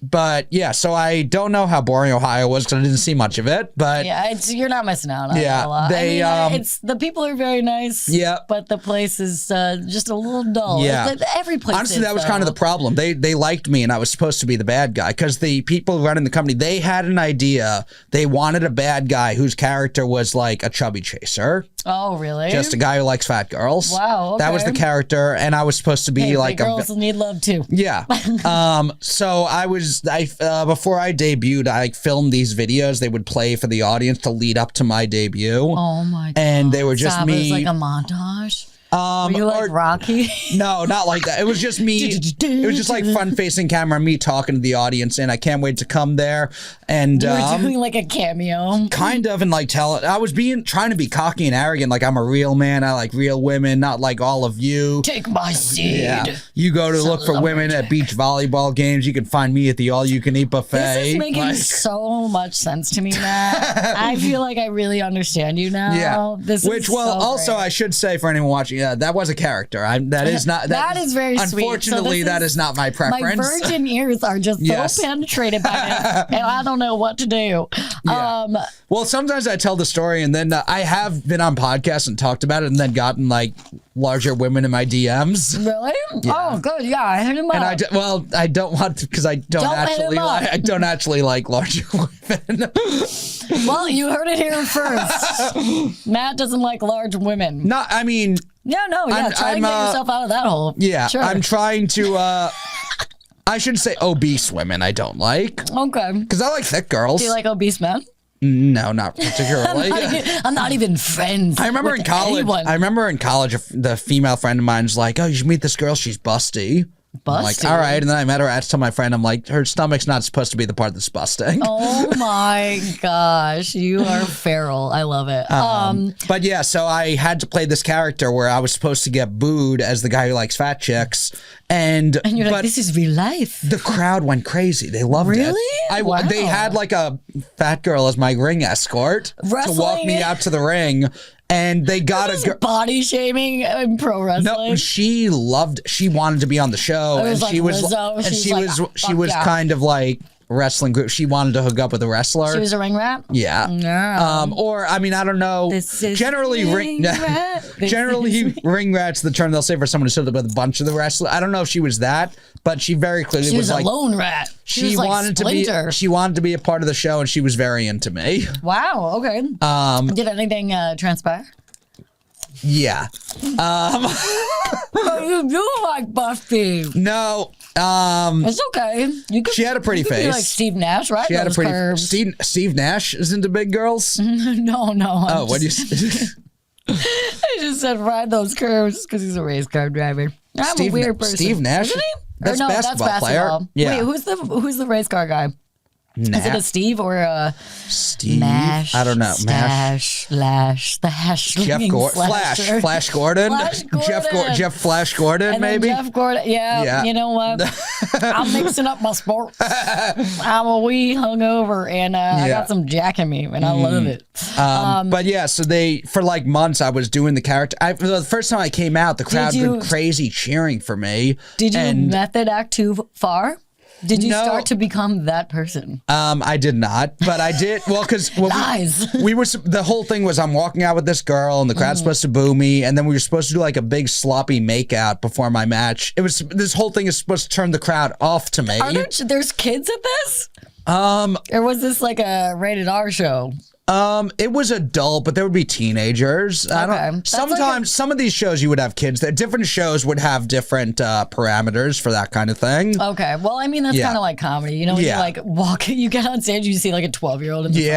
But yeah, so I don't know how boring Ohio was because I didn't see much of it. But yeah, you're not missing out on it a lot. It's the people are very nice. Yeah. But the place is just a little dull. Yeah. Every place. Honestly, that was kind of the problem. They liked me, and I was supposed to be the bad guy because the people running the company, they had an idea. They wanted a bad guy whose character was like a chubby chaser. Oh, really? Just a guy who likes fat girls. Wow. Okay. That was the character, and I was supposed to be like girls need love too. Yeah. So I before I debuted, I filmed these videos. They would play for the audience to lead up to my debut. Oh my god! And they were just me. It was like a montage. Were you like Rocky? No, not like that. It was just me. It was just like front-facing camera, me talking to the audience, and I can't wait to come there. And you were doing like a cameo, kind of, and like I was trying to be cocky and arrogant, like I'm a real man. I like real women, not like all of you. Take my seed. Yeah. You go to look for women at beach volleyball games. You can find me at the all-you-can-eat buffet. This is making so much sense to me, Matt. I feel like I really understand you now. Yeah. Also, I should say for anyone watching. That was a character. That is very sweet. Unfortunately, that is not my preference. My virgin ears are just so penetrated by it, and I don't know what to do. Yeah. Well, sometimes I tell the story, and then I have been on podcasts and talked about it, and then gotten like larger women in my DMs. Really? Yeah. Oh, good. Yeah, I hit him up. And I don't want to because I don't actually like larger women. Well, you heard it here first. Matt doesn't like large women. No, I mean. Try to get yourself out of that hole. Yeah, sure. I'm trying to. I should say obese women. I don't like. Okay. Because I like thick girls. Do you like obese men? No, not particularly. I'm not even friends. I remember in college. Anyone. I remember in college, the female friend of mine's like, "Oh, you should meet this girl. She's busty." I'm like, all right. And then I met her. I told my friend, I'm like, her stomach's not supposed to be the part that's busting. Oh my gosh. You are feral. I love it. But yeah, so I had to play this character where I was supposed to get booed as the guy who likes fat chicks. And you're like, this is real life. The crowd went crazy. They loved it. Really? Wow. They had like a fat girl as my ring escort to walk me out to the ring. And they got a body shaming in pro wrestling. No, she wanted to be on the show, and she was kind of like wrestling group. She wanted to hook up with a wrestler. She was a ring rat? Yeah. No. Or I mean, I don't know. Generally ring rat's the term they'll say for someone who's hooked up with a bunch of the wrestlers. I don't know if she was that, but she very clearly was like a lone rat. She wanted to be a part of the show, and she was very into me. Wow. Okay. Did anything transpire? Yeah. You do like busty. No. It's okay. She had a pretty face. Be like Steve Nash, right? She had a pretty curves. Steve Nash is into big girls? No. What do you say? I just said ride those curves because he's a race car driver. I'm a weird person. Steve Nash? Isn't he? That's basketball player. Yeah. Wait, who's the race car guy? Is it a Steve or a Steve? Mash? I don't know. Stash, Lash, the hash. Flash Gordon. Jeff Flash Gordon, and maybe. Jeff Gordon. Yeah. You know what? I'm mixing up my sports. I'm a wee hungover, and I got some Jack in me, and I love it. But yeah, so for like months, I was doing the character. The first time I came out, the crowd went crazy cheering for me. Did you method act too far? Did you start to become that person? I did not, but I did. Well, because the whole thing was I'm walking out with this girl, and the crowd's supposed to boo me, and then we were supposed to do like a big sloppy makeout before my match. This whole thing is supposed to turn the crowd off to me. There's kids at this? Or was this like a rated R show? It was adult, but there would be teenagers. Sometimes some of these shows you would have kids. Different shows would have different parameters for that kind of thing. Okay, well, I mean that's kind of like comedy. You know, when you like you get on stage, you see like a 12-year-old in the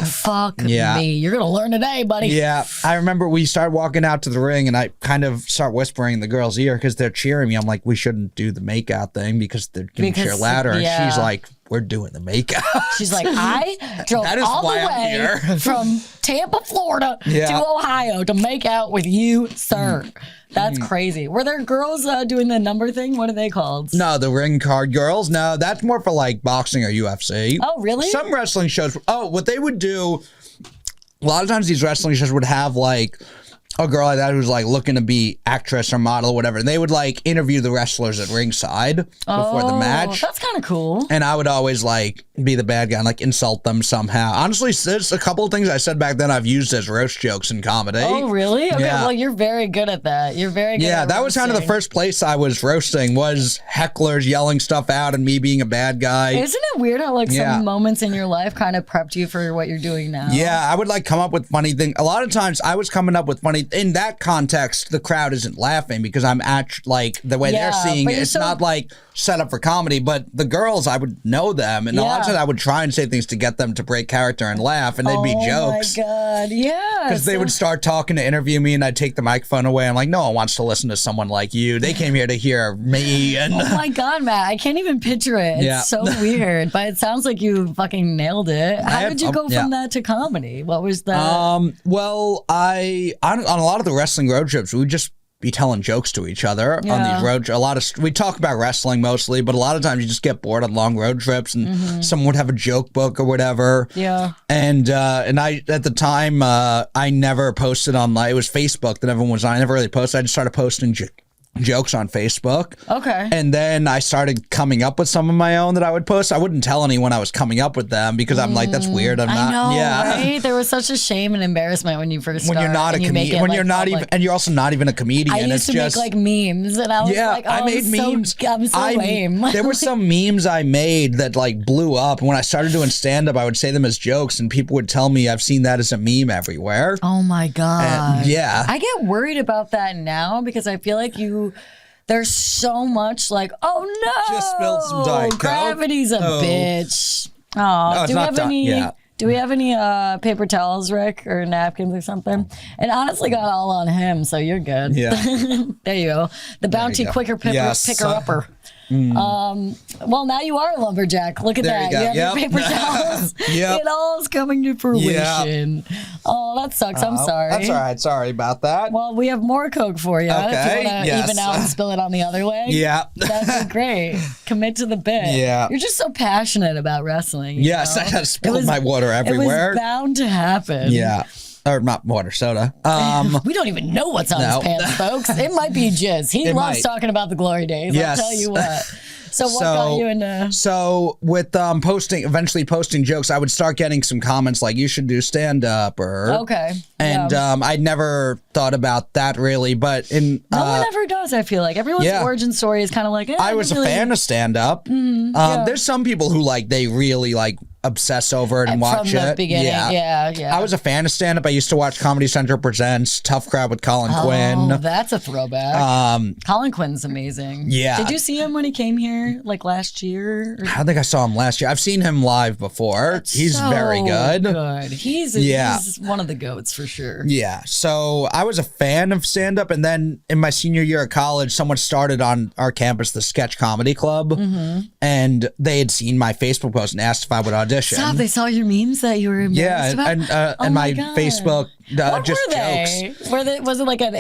front, and you're like, fuck me, you're gonna learn today, buddy. Yeah, I remember we started walking out to the ring, and I kind of start whispering in the girl's ear because they're cheering me. I'm like, we shouldn't do the makeout thing because they're gonna cheer louder, and she's like, we're doing the makeout. She's like, I drove all the way from Tampa, Florida to Ohio to make out with you, sir. That's crazy. Were there girls doing the number thing? What are they called? No, the ring card girls. No, that's more for like boxing or UFC. Oh, really? Some wrestling shows. Oh, what they would do, a lot of times these wrestling shows would have like a girl like that who's like looking to be actress or model or whatever. And they would like interview the wrestlers at ringside before the match. That's kind of cool. And I would always like be the bad guy and like insult them somehow. Honestly, there's a couple of things I said back then I've used as roast jokes in comedy. Oh, really? Okay, well, you're very good at that. You're very good at that was kind of the first place I was roasting was hecklers yelling stuff out and me being a bad guy. Isn't it weird how like some moments in your life kind of prepped you for what you're doing now? Yeah, I would like come up with funny things. A lot of times I was coming up with funny, in that context, the crowd isn't laughing because I'm like the way they're seeing it. It's not like set up for comedy, but the girls, I would know them. And a lot of times I would try and say things to get them to break character and laugh, and they'd be jokes. Oh my God, yeah. Because they would start talking to interview me, and I'd take the microphone away. I'm like, no one wants to listen to someone like you. They came here to hear me. And oh my God, Matt, I can't even picture it. It's so weird, but it sounds like you fucking nailed it. How did you go from that to comedy? What was that? Well, on a lot of the wrestling road trips, we would just be telling jokes to each other on these road trips. We talk about wrestling mostly, but a lot of times you just get bored on long road trips, and someone would have a joke book or whatever. Yeah. And I, at the time, I never posted online. It was Facebook that everyone was on. I never really posted. I just started posting jokes on Facebook. Okay. And then I started coming up with some of my own that I would post. I wouldn't tell anyone I was coming up with them because I'm like, that's weird. I'm not. I know, yeah. Right? There was such a shame and embarrassment when you first when you're not a comedian, when you're not even, and you're also not even a comedian. I used to make like memes, and I was like, oh, I made memes. I'm so lame. There were some memes I made that like blew up. And when I started doing stand up, I would say them as jokes, and people would tell me I've seen that as a meme everywhere. Oh my God. And, yeah. I get worried about that now because I feel like there's so much like, oh no, just spilled some Diet Coke. Gravity's a bitch. Oh, do we have any? Yeah. Do we have any paper towels, Rick, or napkins or something? And honestly, got all on him, so you're good. Yeah. There you go. The bounty quicker picker upper. Well, now you are a lumberjack. Look at that. You have your paper towels. It all is coming to fruition. Oh, that sucks. I'm sorry. That's all right. Sorry about that. Well, we have more Coke for you. Okay. If you want to even out and spill it on the other way. Yeah. That'd be great. Commit to the bit. Yeah. You're just so passionate about wrestling. Yes, know? I had spilled my water everywhere. It was bound to happen. Yeah. Or not water, soda. We don't even know what's on his pants, folks. It might be jizz. He loves talking about the glory days. Yes. I'll tell you what. So what got you into? So with eventually posting jokes, I would start getting some comments like, you should do stand-up or... Okay. And I'd never thought about that really, but no one ever does, I feel like. Everyone's origin story is kind of like, I was a fan of stand-up. There's some people who they really obsess over it and watch from the it. Beginning. Yeah. I was a fan of stand-up. I used to watch Comedy Central Presents, Tough Crowd with Colin Quinn. Oh, that's a throwback. Colin Quinn's amazing. Yeah. Did you see him when he came here last year? I don't think I saw him last year. I've seen him live before. He's so very good. He's one of the GOATs for sure. Yeah. So I was a fan of stand-up, and then in my senior year of college, someone started on our campus the Sketch Comedy Club, and they had seen my Facebook post and asked if I would audition. Stop! They saw your memes that you were embarrassed about? And my Facebook what just were they? jokes. Was it like a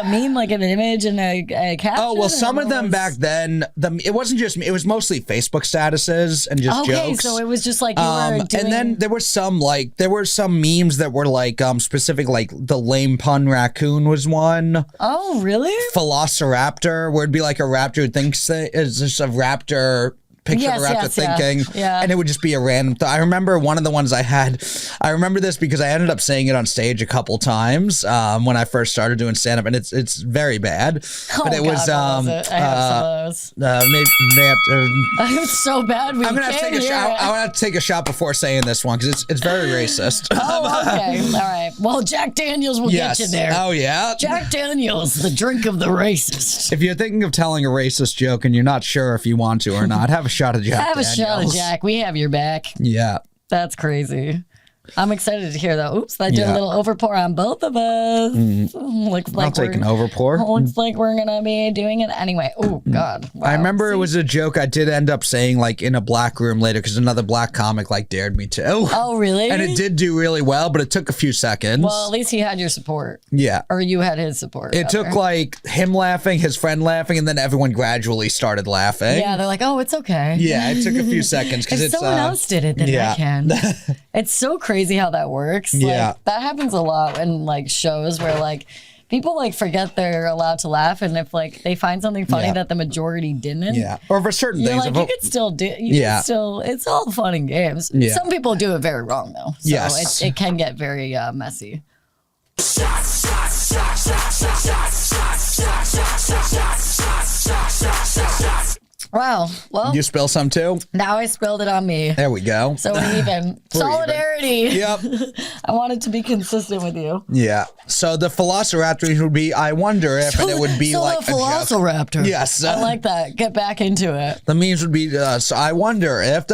meme, like an image and a caption? Oh well, some of them back then, it wasn't just me. It was mostly Facebook statuses and just jokes. Okay, so it was just like you were doing... And then there were some memes that were specific, like the lame pun raccoon was one. Oh really? Velociraptor, where it'd be like a raptor who thinks is just a raptor. Picture of a raptor thinking, and it would just be a random I remember one of the ones I had. I remember this because I ended up saying it on stage a couple times when I first started doing stand up, and it's very bad. But it was I have some of those. It's so bad. I'm gonna have to take a shot. I want to take a shot before saying this one because it's very racist. Oh, okay, all right. Well, Jack Daniels will get you there. Oh yeah, Jack Daniels, the drink of the racist. If you're thinking of telling a racist joke and you're not sure if you want to or not, have a shot of Jack. Have a shot of Jack. We have your back. Yeah. That's crazy. I'm excited to hear that. Oops, that did a little overpour on both of us. Looks like I'll take an overpour. Looks like we're gonna be doing it anyway. Oh God! Wow. I remember it was a joke I did end up saying like in a black room later because another black comic like dared me to. Oh really? And it did do really well, but it took a few seconds. Well, at least he had your support. Yeah. Or you had his support. It took like him laughing, his friend laughing, and then everyone gradually started laughing. Yeah, they're like, oh, it's okay. Yeah, it took a few seconds because if someone else did it, then I can. It's so crazy how that works. Yeah. Like, that happens a lot in like shows where like people like forget they're allowed to laugh, and if like they find something funny that the majority didn't. Yeah. Or for certain you're things. like, you could still do. You can still. It's all fun and games. Yeah. Some people do it very wrong though. So yes. it can get very messy. Wow. Well, you spill some too? Now I spilled it on me. There we go. So we're even. Solidarity. Yep. I wanted to be consistent with you. Yeah. So the Velociraptor would be, I wonder if, and it would be like a Velociraptor. Yes. I like that. Get back into it. The memes would be, so I wonder if,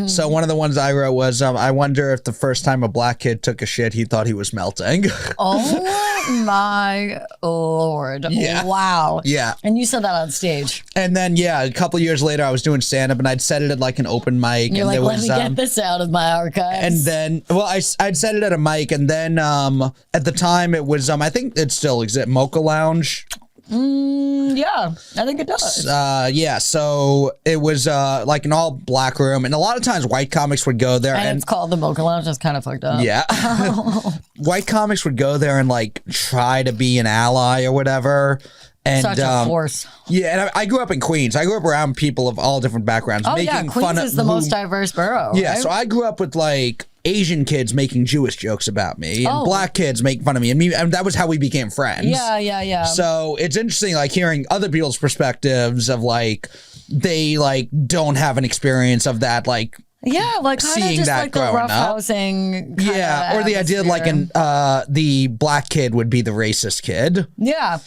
So one of the ones I wrote was, I wonder if the first time a black kid took a shit, he thought he was melting. Oh my Lord. Yeah. Wow. Yeah. And you said that on stage. And then, a couple years later, I was doing stand-up, and I'd set it at like an open mic. You're and like, there let was, me get this out of my archives. And then, well, I'd set it at a mic, and then at the time it was, I think it still exists, Mocha Lounge. Yeah, I think it does. So it was like an all black room, and a lot of times white comics would go there, and it's called the Mocha Lounge. That's kind of fucked up. Yeah, white comics would go there and like try to be an ally or whatever. And, such a force. Yeah, and I grew up in Queens. I grew up around people of all different backgrounds. Oh yeah, Queens is the most diverse borough. Yeah, right? so I grew up with like Asian kids making Jewish jokes about me, and black kids making fun of me, and that was how we became friends. Yeah. So it's interesting, like hearing other people's perspectives of like they like don't have an experience of that, like. Yeah, like kind of just like the roughhousing. Yeah, or the idea like the black kid would be the racist kid. Yeah.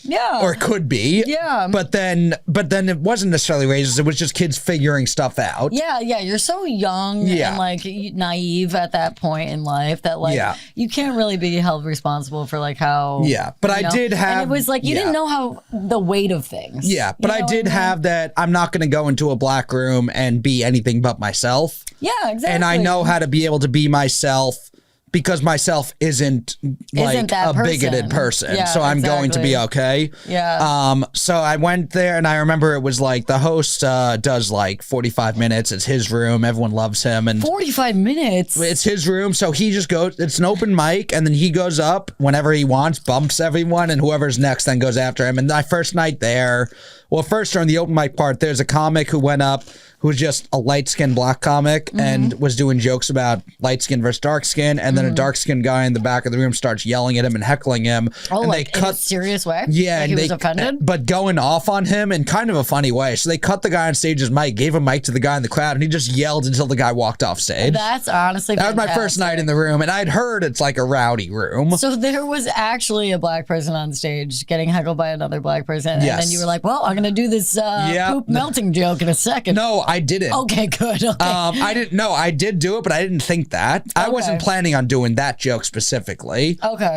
Or it could be. Yeah. But then it wasn't necessarily racist. It was just kids figuring stuff out. Yeah. You're so young and like naive at that point in life that like you can't really be held responsible for like how. Yeah, but I did have. And it was like you didn't know how the weight of things. Yeah, but I did have that. I'm not going to go into a black room and be anything but myself. Yeah, exactly. And I know how to be able to be myself because myself isn't like a bigoted person. Yeah, so I'm going to be okay. Yeah. So I went there and I remember it was like the host does like 45 minutes. It's his room. Everyone loves him. And 45 minutes? It's his room. So he just goes, it's an open mic and then he goes up whenever he wants, bumps everyone, and whoever's next then goes after him. And my first night there, well, first during the open mic part, there's a comic who went up who was just a light-skinned black comic and was doing jokes about light skin versus dark skin, and then a dark-skinned guy in the back of the room starts yelling at him and heckling him. Oh, and like in a serious way? Yeah. Like and he was offended? But going off on him in kind of a funny way. So they cut the guy on stage's mic, gave a mic to the guy in the crowd, and he just yelled until the guy walked off stage. That's honestly That was my first night in the room, and I'd heard it's like a rowdy room. So there was actually a black person on stage getting heckled by another black person, and then you were like, well, I'm going to do this poop melting joke in a second. No, I didn't. Okay, good. Okay. I didn't know. I did do it, but I didn't think that. I wasn't planning on doing that joke specifically. Okay.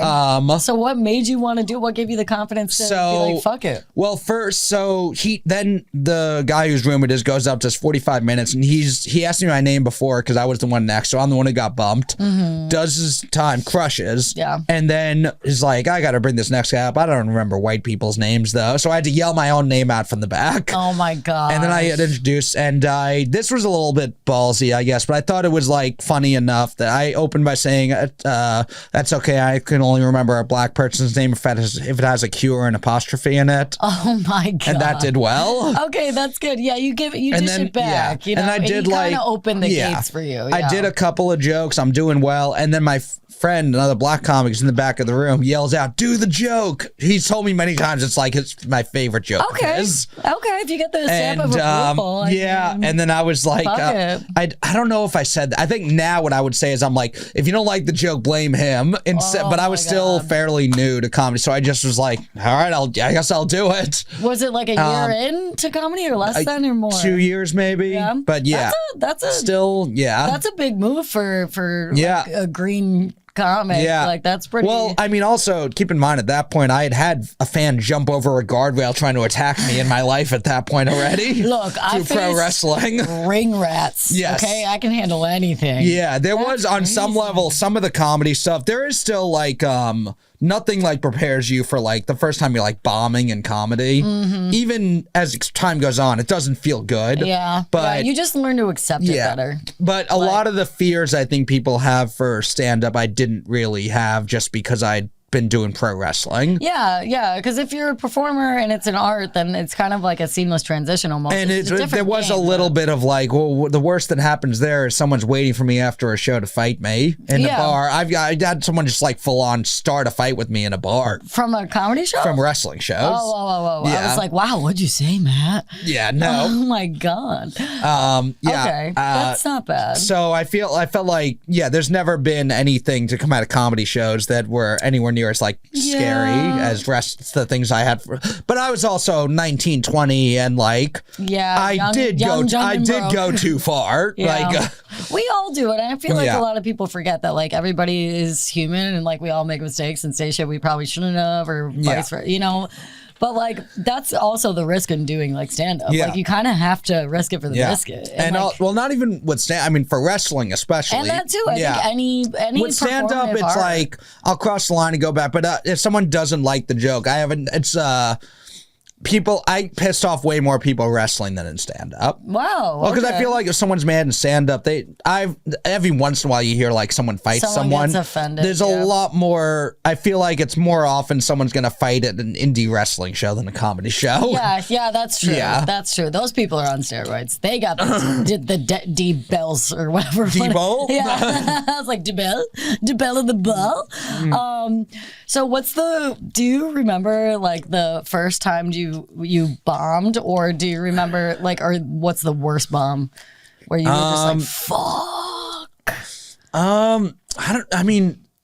So what made you want to do it? What gave you the confidence to be like, fuck it? Well, first, then the guy whose room it is goes up to 45 minutes, and he asked me my name before because I was the one next, so I'm the one who got bumped. Does his time, crushes. Yeah. And then is like, I got to bring this next guy up. I don't remember white people's names though, so I had to yell my own name out from the back. Oh my god. And then I had introduced, and this was a little bit ballsy, I guess, but I thought it was like funny enough that I opened by saying, that's okay, I can only remember a black person's name if it has a Q or an apostrophe in it. Oh my god. And that did well. Okay, that's good. Yeah, you dish it back. You know, and I did kind of opened the gates for you. Yeah. I did a couple of jokes. I'm doing well. And then my friend, another black comic, is in the back of the room, yells out, do the joke. He's told me many times it's like it's my favorite joke. Okay, was. Okay, if you get the stamp of approval. And then I was like, I don't know if I said that. I think now what I would say is I'm like, if you don't like the joke, blame him. But I was still fairly new to comedy, so I just was like, all right, I guess I'll do it. Was it like a year into comedy or less than or more? 2 years maybe. Yeah. But yeah, that's a big move for like a green comic. Yeah. Like that's pretty. Well, I mean, also keep in mind at that point, I had a fan jump over a guardrail trying to attack me in my life at that point already. Look, I pro wrestling ring rats. Yes. Okay, I can handle anything. Yeah, there was on some level, some of the comedy stuff. There is still like nothing like prepares you for like the first time you're like bombing in comedy. Even as time goes on, it doesn't feel good. Yeah, but you just learn to accept it better. But a lot of the fears I think people have for stand-up, I didn't really have just because I'd been doing pro wrestling. Yeah, because if you're a performer and it's an art, then it's kind of like a seamless transition almost. And there was a little bit of like, well, the worst that happens there is someone's waiting for me after a show to fight me in a bar. I had someone just like full on start a fight with me in a bar. From a comedy show? From wrestling shows. Oh. Yeah. I was like, wow, what'd you say, Matt? Yeah, no. Oh my God. Okay, that's not bad. So I felt like, there's never been anything to come out of comedy shows that were anywhere near as like scary as the things I had but I was also 19, 20 and like I did go too far. Like we all do it, and I feel like a lot of people forget that like everybody is human and like we all make mistakes and say shit we probably shouldn't have or vice versa, you know. But like that's also the risk in doing like stand up. Like you kind of have to risk it for the biscuit. And like, well, not even with stand. I mean, for wrestling especially. And that too. I think any with stand up, it's like I'll cross the line and go back. But if someone doesn't like the joke, I pissed off way more people wrestling than in stand-up. Wow. Well, because I feel like if someone's mad in stand-up, every once in a while you hear like someone fight someone. Gets offended. There's a lot more. I feel like it's more often someone's gonna fight at an indie wrestling show than a comedy show. Yeah, that's true. Yeah. That's true. Those people are on steroids. They got the D-bells or whatever. D-bell? Yeah. I was like, D-bell of the bell. So do you remember like the first time you bombed, or do you remember like, or what's the worst bomb where you were just like, fuck?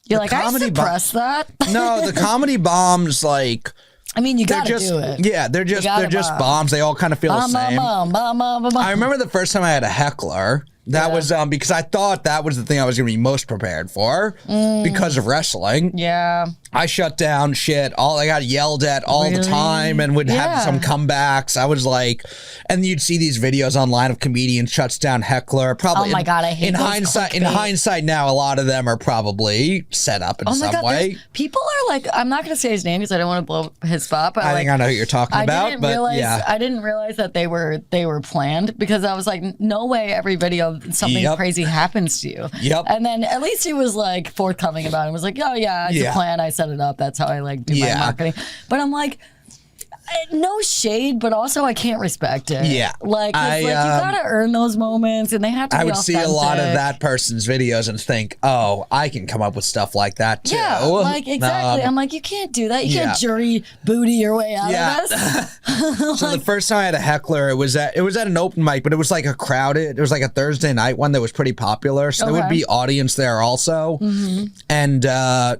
You're like, I suppressed that. No, the comedy bombs, like, I mean, you gotta do it. Yeah, they're just bombs. They all kind of feel the same. I remember the first time I had a heckler. That was because I thought that was the thing I was going to be most prepared for because of wrestling. Yeah. I shut down shit. I got yelled at all the time and would have some comebacks. I was like, and you'd see these videos online of comedian shuts down heckler. Probably. Oh my God, I hate in hindsight. In hindsight, now a lot of them are probably set up in some way. People are like, I'm not going to say his name because I don't want to blow his spot. But I think I know who you're talking about. I didn't realize that they were planned because I was like, no way every video something crazy happens to you. Yep. And then at least he was like forthcoming about it. He was like, oh yeah, it's a plan. I set it up. That's how I like do my marketing. But I'm like, no shade, but also I can't respect it. Yeah. Like you gotta earn those moments and they have to be authentic. I would see a lot of that person's videos and think, oh, I can come up with stuff like that too. Yeah, like exactly. I'm like, you can't do that. You can't jury booty your way out of this. So the first time I had a heckler, it was at an open mic, but it was like it was like a Thursday night one that was pretty popular. So there would be audience there also. And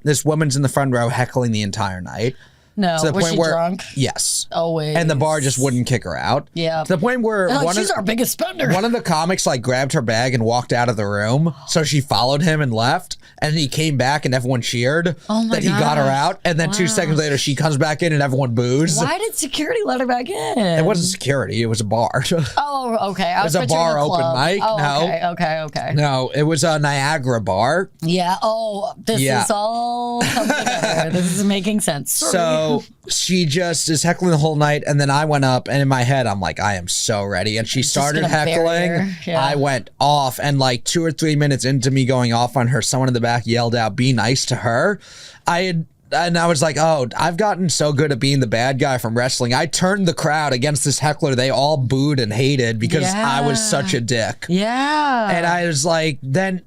this woman's in the front row heckling the entire night. No, was she drunk? Yes. Always. And the bar just wouldn't kick her out. Yeah. To the point where she's our biggest spender. One of the comics like grabbed her bag and walked out of the room. So she followed him and left. And he came back and everyone cheered that he got her out. And then 2 seconds later, she comes back in and everyone boos. Why did security let her back in? It wasn't security. It was a bar. Oh, okay. It was a bar open mic. Oh, no. Okay. No, it was a Niagara bar. Yeah. Oh, this is all coming together. This is making sense. So she just is heckling the whole night. And then I went up and in my head, I'm like, I am so ready. And she started heckling. Yeah. I went off and like 2 or 3 minutes into me going off on her, someone in the back yelled out, be nice to her. I had And I was like, oh, I've gotten so good at being the bad guy from wrestling. I turned the crowd against this heckler they all booed and hated because I was such a dick. Yeah. And I was like, then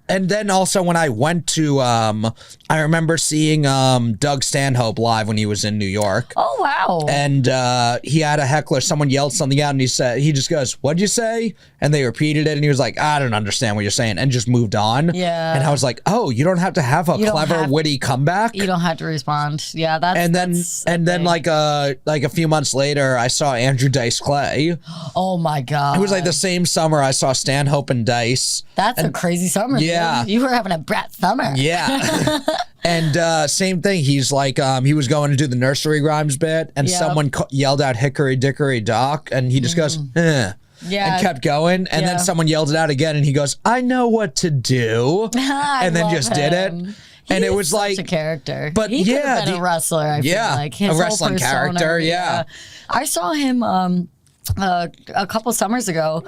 also when I went to, I remember seeing Doug Stanhope live when he was in New York. Oh, wow. And he had a heckler. Someone yelled something out and he just goes, what'd you say? And they repeated it and he was like, I don't understand what you're saying, and just moved on. Yeah. And I was like, oh, you don't have to have a clever, witty comeback. You don't have to respond. Yeah, that's and then like a few months later, I saw Andrew Dice Clay. Oh my God. It was like the same summer I saw Stanhope and Dice. That's a crazy summer. Yeah. Dude. You were having a brat summer. Yeah. And same thing. He's like, he was going to do the nursery rhymes bit, and someone yelled out "Hickory Dickory Dock," and he just goes, eh. Yeah. And kept going. And then someone yelled it out again, and he goes, I know what to do. And then just did it. And it was like a character. But he could have been a wrestler, I feel like. His a wrestling persona, character, yeah. I saw him a couple summers ago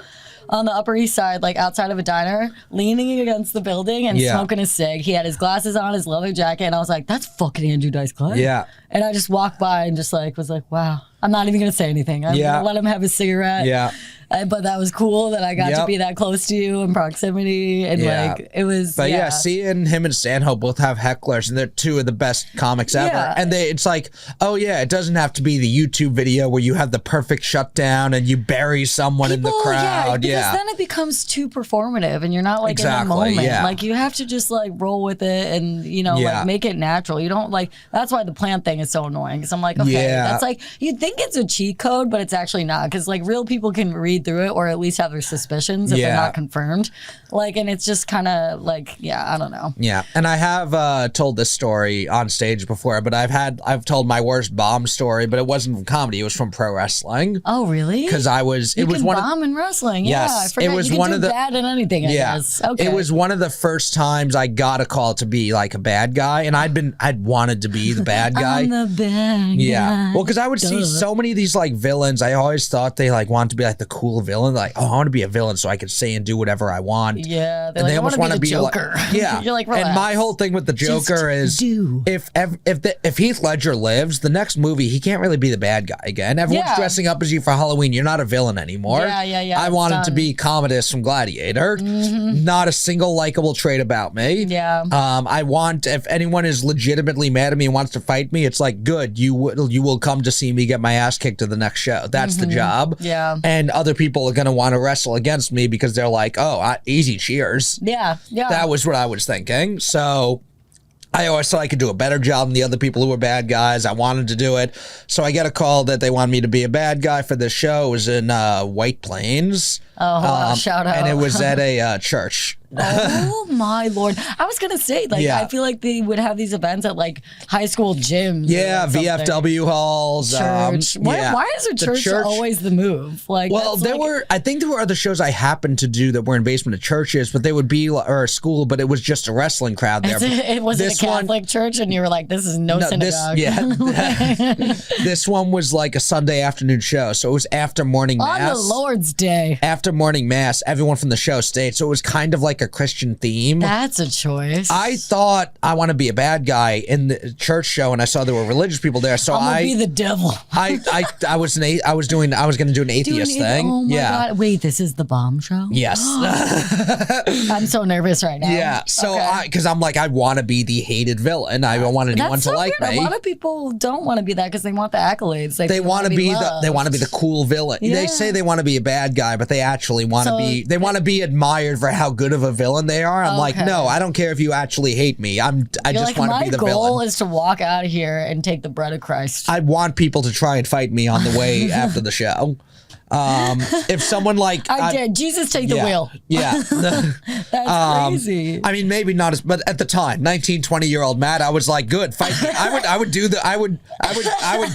on the Upper East Side, like outside of a diner, leaning against the building and smoking a cig. He had his glasses on, his leather jacket, and I was like, that's fucking Andrew Dice Clay. Yeah. And I just walked by and just like was like, wow. I'm not even going to say anything. I'm going to let him have his cigarette. Yeah. But that was cool that I got to be that close to you in proximity. And like, it was. But seeing him and Stanhope both have hecklers, and they're two of the best comics ever. And it's like, oh yeah, it doesn't have to be the YouTube video where you have the perfect shutdown and you bury someone in the crowd. Because then it becomes too performative and you're not like in the moment. Like you have to just like roll with it and, you know, like make it natural. You don't like, that's why the plant thing is so annoying. Because I'm like, okay, that's like, you'd think it's a cheat code, but it's actually not. Because like real people can read through it or at least have their suspicions if they're not confirmed. Like, and it's just kind of like, I don't know. Yeah. And I have told this story on stage before, but I've told my worst bomb story, but it wasn't from comedy. It was from pro wrestling. Oh, really? Because it was one bomb in wrestling. Yes. Yeah, I forgot. It was you one can of do the bad in anything, I guess. Okay. It was one of the first times I got a call to be like a bad guy, and I'd wanted to be the bad guy. I'm the bad guy. Well, because I would see so many of these like villains. I always thought they like wanted to be like the cool villain. Like, oh, I want to be a villain so I can say and do whatever I want. Yeah. And they almost want to be Joker. Like, yeah. You're like, relax. And my whole thing with the Joker is if Heath Ledger lives, the next movie he can't really be the bad guy again. Everyone's dressing up as you for Halloween. You're not a villain anymore. Yeah. I wanted to be Commodus from Gladiator. Not a single likable trait about me. Yeah. I want, if anyone is legitimately mad at me and wants to fight me, it's like, good, you will come to see me get my ass kicked to the next show. That's the job. Yeah. And other people are going to want to wrestle against me because they're like, oh, easy cheers. Yeah. That was what I was thinking. So I always thought I could do a better job than the other people who were bad guys. I wanted to do it. So I get a call that they wanted me to be a bad guy for this show. It was in White Plains. Oh, wow, shout out. And it was at a church. Oh my Lord. I was going to say, like, I feel like they would have these events at like high school gyms. Yeah, VFW halls. Church. Why is a church always the move? Like, well, I think there were other shows I happened to do that were in basement of churches, but they would be, or a school, but it was just a wrestling crowd there. It was a Catholic church and you were like, this is no synagogue. This one was like a Sunday afternoon show. So it was after morning mass. On the Lord's Day. After morning mass, everyone from the show stayed. So it was kind of like a Christian theme. That's a choice. I thought I want to be a bad guy in the church show, and I saw there were religious people there. So I'm gonna be the devil. I was going to do an atheist thing. Oh my God. Wait, this is the bomb show? Yes. I'm so nervous right now. Yeah. So because I'm like, I want to be the hated villain. I don't want anyone to like me. A lot of people don't want to be that because they want the accolades. They want to be the cool villain. Yeah. They say they want to be a bad guy, but they actually want to be. They want to be admired for how good of a villain they are. I'm like, no, I don't care if you actually hate me. I just want to be the villain. My goal is to walk out of here and take the bread of Christ. I want people to try and fight me on the way after the show. If someone like I did, Jesus take the wheel. Yeah. That's crazy. I mean, maybe not as, but at the time, 19, 20-year-old Matt, I was like, good, fight me. I would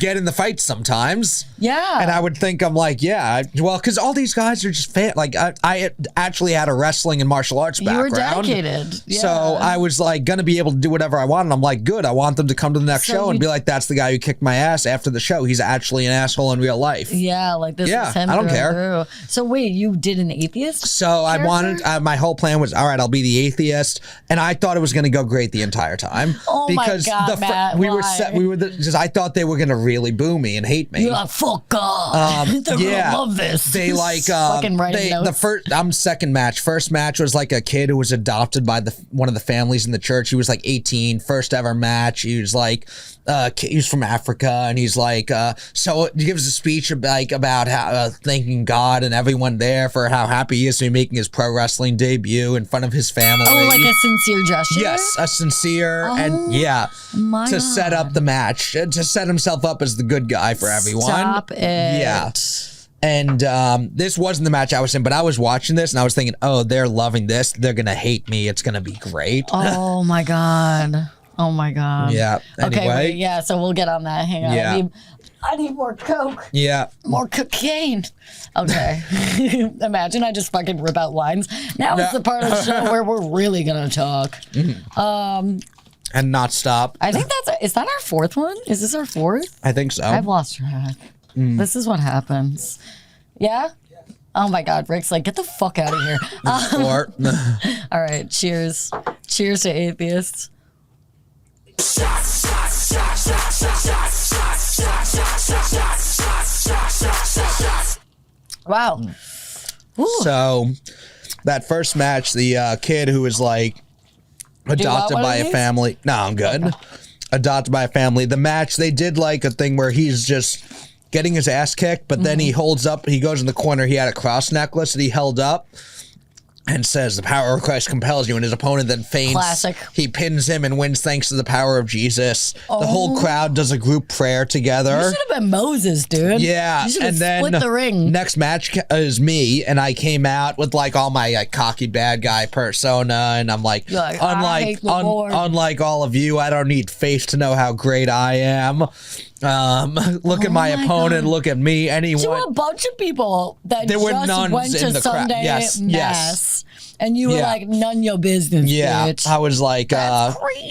get in the fight sometimes. Yeah. And I would think, I'm like, well, because all these guys are just like, I actually had a wrestling and martial arts background. You were dedicated. Yeah. So I was like, gonna be able to do whatever I want. And I'm like, good, I want them to come to the next show and be like, that's the guy who kicked my ass after the show. He's actually an asshole in real life. Yeah, like this is Him I don't through care. and through. So wait, you did an atheist? So I wanted, my whole plan was, all right, I'll be the atheist, and I thought it was going to go great the entire time. Oh because my God, Matt, we why? were set, because I thought they were going to really boo me and hate me. You're like, fuck God. They're gonna love this. They like fucking writing notes. the first. I'm second match. First match was like a kid who was adopted by one of the families in the church. He was like 18, first ever match. He was like, he was from Africa, and he's like, so he gives a speech about how thanking God and everyone there for how happy he is to be making his pro wrestling debut in front of his family. Oh, like a sincere gesture? Yes, a sincere and to set up the match, to set himself up as the good guy for everyone. Stop it. Yeah. And this wasn't the match I was in, but I was watching this and I was thinking, oh, they're loving this. They're going to hate me. It's going to be great. Oh, my God. Oh, my God. Yeah. Anyway. Okay, wait, yeah, so we'll get on that. Hang on. Yeah. I need more Coke. Yeah. More cocaine. Okay. Imagine I just fucking rip out lines. Now it's the part of the show where we're really going to talk. And not stop. I think is that our fourth one? Is this our fourth? I think so. I've lost track. This is what happens. Yeah? Oh my God, Rick's like, get the fuck out of here. All right, cheers. Cheers to atheists. Wow. Ooh. So that first match, the kid who was like adopted by a family. No, I'm good. Okay. Adopted by a family. The match, they did like a thing where he's just getting his ass kicked, but then he holds up, he goes in the corner, he had a cross necklace that he held up and says, the power of Christ compels you, and his opponent then faints. Classic. He pins him and wins thanks to the power of Jesus. The whole crowd does a group prayer together. You should have been Moses, dude. Yeah. You should have split the ring. Next match is me, and I came out with like all my like cocky bad guy persona, and I'm like, unlike all of you, I don't need faith to know how great I am. Look at my opponent. God. Look at me. Anyone? To a bunch of people that there were just nuns went to in the Sunday Yes. mass, and you were like, "None your business." Yeah, bitch. I was like,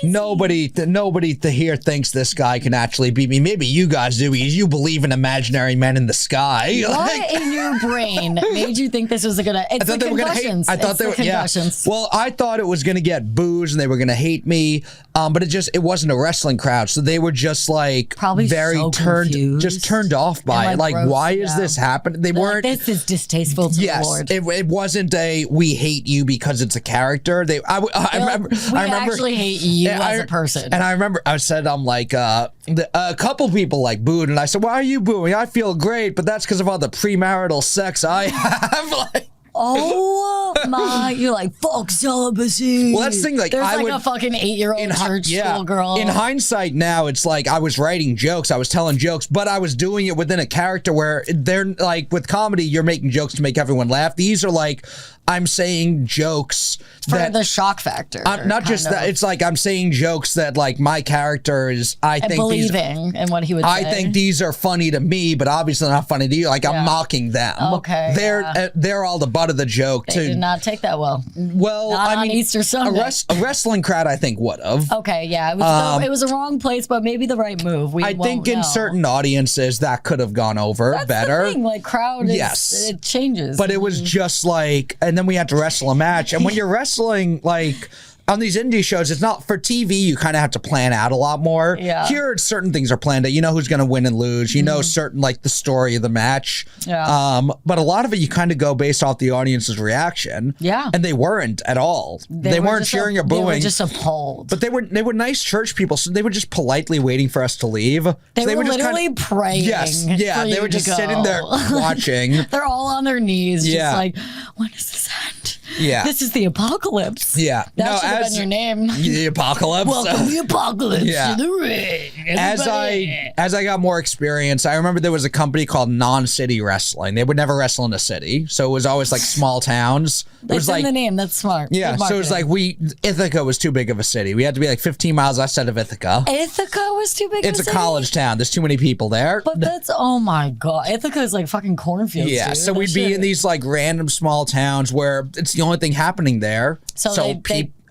nobody to here thinks this guy can actually beat me. Maybe you guys do, because you believe in imaginary men in the sky. What in your brain made you think this was gonna? It's the concussions. I thought they were concussions. Yeah. Well, I thought it was gonna get booze and they were gonna hate me. But it wasn't a wrestling crowd, so they were just like probably very so turned off by it. Like, why is this happening? They weren't. This is distasteful to the Lord. It wasn't a we hate you because it's a character. I remember. We actually hate you as a person. And I remember I said, I'm like, a couple people like booed, and I said, why are you booing? I feel great, but that's because of all the premarital sex I have. Like. Oh my! You're like, fuck celibacy. Well, that's the thing. Like, there's a fucking 8-year-old church school girl. In hindsight, now it's like I was writing jokes, I was telling jokes, but I was doing it within a character where they're like, with comedy, you're making jokes to make everyone laugh. These are like, I'm saying jokes for the shock factor. Not just that. It's like I'm saying jokes that like my character is. I think believing in what he would say. I think these are funny to me, but obviously not funny to you. Like I'm mocking them. Okay, they're all the butt of the joke. They did not take that well. Well, not on Easter Sunday. A wrestling crowd, I think, would have. Okay, yeah, it was a wrong place, but maybe the right move. I think in certain audiences that could have gone over better. The thing. Like crowd, it changes. But it was just like, and then we had to wrestle a match, and when you're wrestling like on these indie shows, it's not for TV. You kind of have to plan out a lot more. Yeah. Here, certain things are planned out. You know who's going to win and lose. You know certain like the story of the match. Yeah. But a lot of it you kind of go based off the audience's reaction. Yeah. And they weren't at all. They weren't cheering or booing. They were just appalled. But they were nice church people, so they were just politely waiting for us to leave. They were just literally praying. Yes. Yeah. They were just sitting there watching. They're all on their knees, just like, when does this end? Yeah. This is the apocalypse. Yeah. That should have been your name. The apocalypse. Welcome the apocalypse to the ring. As I got more experience, I remember there was a company called Non-City Wrestling. They would never wrestle in a city, so it was always like small towns. It was like in the name. That's smart. Yeah. So it was like Ithaca was too big of a city. We had to be like 15 miles outside of Ithaca. Ithaca was too big. It's a college town. There's too many people there. But that's oh my god. Ithaca is like fucking cornfields. Yeah. Dude. So we'd be in these like random small towns where it's the only thing happening there. So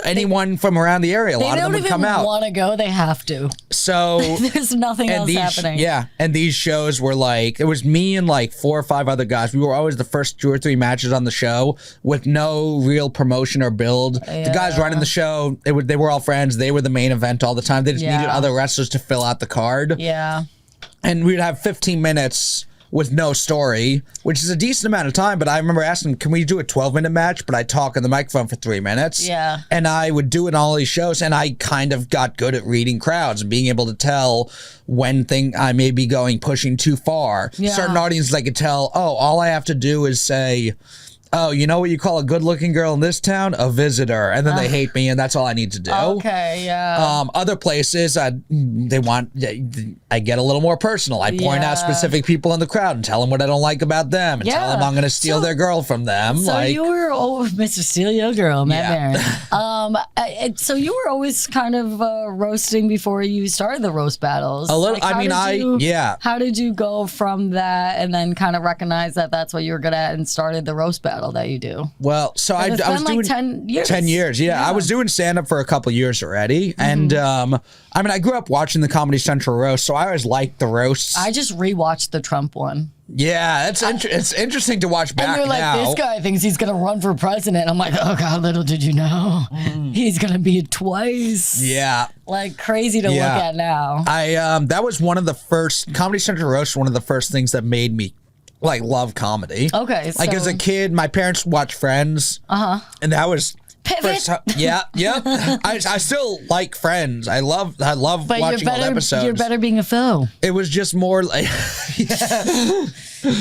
anyone from around the area, a lot of them would come out. They don't even want to go, they have to. So there's nothing else happening. Yeah, and these shows were like, it was me and like 4 or 5 other guys. We were always the first 2 or 3 matches on the show with no real promotion or build. Yeah. The guys running the show, they were all friends. They were the main event all the time. They just needed other wrestlers to fill out the card. Yeah. And we'd have 15 minutes with no story, which is a decent amount of time. But I remember asking, can we do a 12-minute match? But I'd talk on the microphone for 3 minutes. Yeah. And I would do it in all these shows. And I kind of got good at reading crowds and being able to tell when I may be pushing too far. Yeah. Certain audiences I could tell, all I have to do is say, oh, you know what you call a good-looking girl in this town? A visitor. And then they hate me, and that's all I need to do. Okay, yeah. Other places, I get a little more personal. I point out specific people in the crowd and tell them what I don't like about them and tell them I'm going to steal their girl from them. So you were, Mr. Steal Your Girl, Matt Maran. So you were always kind of roasting before you started the roast battles. A little, How did you go from that and then kind of recognize that that's what you were good at and started the roast battle that you do? Well, so I was doing 10 years. 10 years, yeah. I was doing stand-up for a couple years already. And I grew up watching the Comedy Central roast, so I always liked the roasts. I just rewatched the Trump one. Yeah, it's interesting to watch back now. And they're like, this guy thinks he's going to run for president. I'm like, oh, God, little did you know. He's going to be it twice. Yeah. Like, crazy to look at now. That was one of the first, Comedy Central roast, one of the first things that made me love comedy. Okay, like as a kid, my parents watched Friends. And that was Pivot. I still like Friends. I love watching all the episodes. You're better being a foe. It was just more like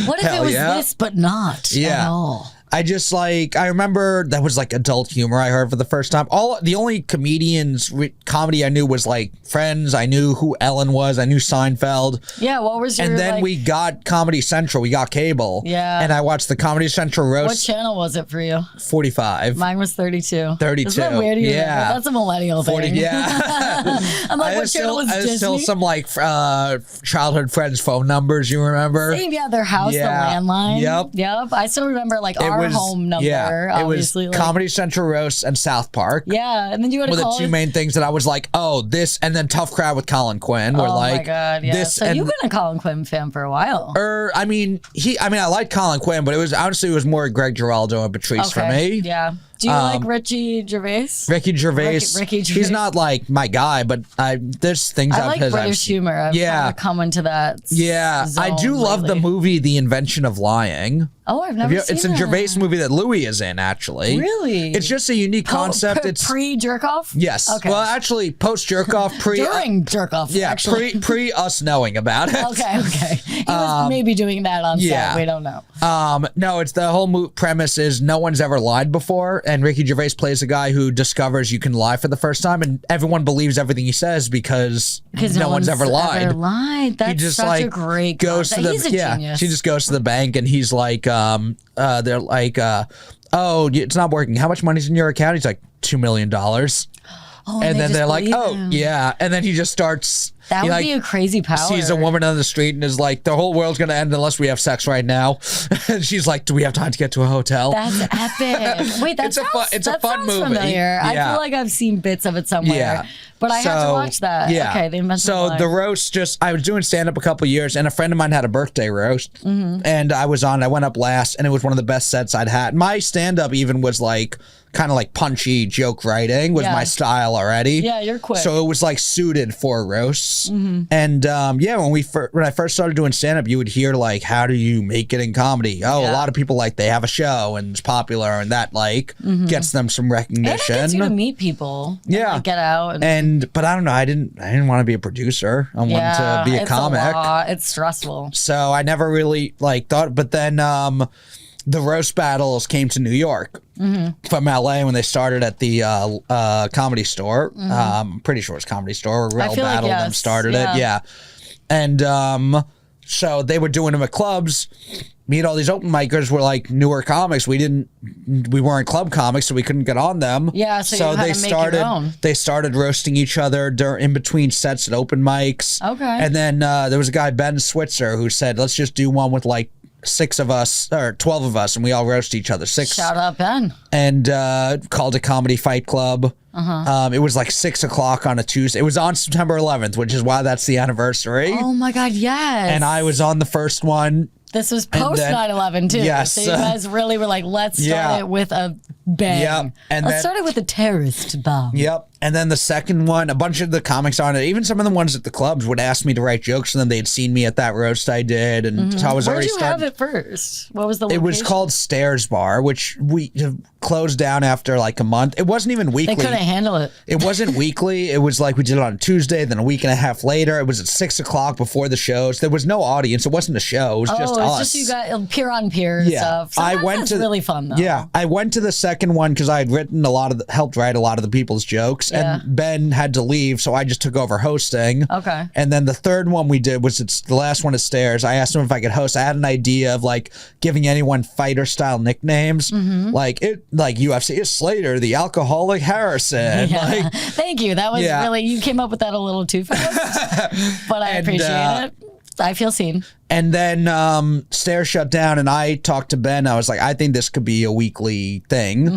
what if it was this but not at all? I just I remember that was adult humor I heard for the first time. The only comedy I knew was Friends. I knew who Ellen was. I knew Seinfeld. Yeah, what was your... And then we got Comedy Central. We got cable. Yeah. And I watched the Comedy Central roast. What channel was it for you? 45. Mine was 32. 32. Isn't that weird? Yeah. That's a millennial 40, thing. Yeah. I'm like, what channel was Disney? There's still some childhood friends phone numbers, you remember? Same, yeah, their house, the landline. Yep. I still remember our home number. Yeah, obviously, it was Comedy Central roast and South Park. Yeah, and then you had were the 2 main things that I was like, this, and then Tough Crowd with Colin Quinn. Were my God, yeah. This, so you've been a Colin Quinn fan for a while. I liked Colin Quinn, but it was more Greg Giraldo and Patrice for me. Yeah. Do you like Ricky Gervais? Ricky Gervais. He's not my guy, but there's things I like British humor. I've kind of come into that. Yeah, I do love the movie The Invention of Lying. Oh, I've never seen it. It's a Gervais movie that Louis is in, actually. Really? It's just a unique concept. It's pre-jerk-off? Yes. Okay. Well, actually, post-jerk-off, during jerk-off, yeah, actually. pre us knowing about it. Okay. He was maybe doing that on set. We don't know. No, it's the whole premise is no one's ever lied before, and Ricky Gervais plays a guy who discovers you can lie for the first time, and everyone believes everything he says because no one's ever lied. That's just such a great concept. He's a genius. She just goes to the bank, and he's like, they're like, oh, it's not working. How much money's in your account? He's like, $2 million. Oh, and then they're like, him. Yeah. And then he just starts. That would be a crazy power. Sees a woman on the street and is like, the whole world's going to end unless we have sex right now. And she's like, do we have time to get to a hotel? That's epic. Wait, it's a fun movie. Familiar. Yeah. I feel like I've seen bits of it somewhere. Yeah. But I have to watch that. Yeah. Okay, the Invention of Lying. The roast I was doing stand-up a couple years, and a friend of mine had a birthday roast. And I went up last, and it was one of the best sets I'd had. My stand-up even was kind of punchy joke writing was my style already. Yeah, you're quick. So it was suited for roasts. And when I first started doing stand-up, you would hear how do you make it in comedy? A lot of people they have a show and it's popular, and that gets them some recognition. And it gets you to meet people. And, get out. But I don't know. I didn't want to be a producer. I wanted to be a comic. It's stressful. So I never really thought. But then the roast battles came to New York from LA when they started at the Comedy Store. I'm pretty sure it's Comedy Store. Real Battle them started it. Yeah. And so they were doing them at clubs. Me and all these open micers were newer comics. We weren't club comics, so we couldn't get on them. Yeah, so they started. They started roasting each other in between sets at open mics. Okay. And then there was a guy, Ben Switzer, who said, "Let's just do one with 6 of us or 12 of us, and we all roast each other. 6. Shout out Ben. And called it Comedy Fight Club. It was like 6 o'clock on a Tuesday. It was on September 11th, which is why that's the anniversary. Oh my God, yes. And I was on the first one. This was post 9/11 too. Yes. So you guys really were like, let's start it with a bang. Yep. And let's start it with a terrorist bomb. Yep. And then the second one, a bunch of the comics on it, even some of the ones at the clubs would ask me to write jokes for them. They'd seen me at that roast I did. And so I was already starting. Where'd you have it first? What was the location? It was called Stairs Bar, which we closed down after like a month. It wasn't even weekly. They couldn't handle it. It wasn't weekly. It was like we did it on a Tuesday, then a week and a half later. It was at 6 o'clock before the shows. There was no audience. It wasn't a show. It was just us. Oh, it's just you got peer on peer stuff. Sometimes that's really fun though. Yeah. I went to the second one because I had written helped write a lot of the people's jokes. Yeah. And Ben had to leave, so I just took over hosting. Okay. And then the third one we did was the last one at Stairs. I asked him if I could host. I had an idea of like giving anyone fighter style nicknames. Like UFC is Slater, the alcoholic Harrison. Yeah. Like, thank you. That was really, you came up with that a little too fast, but I appreciate it. I feel seen. And then Stairs shut down, and I talked to Ben. I was like, I think this could be a weekly thing.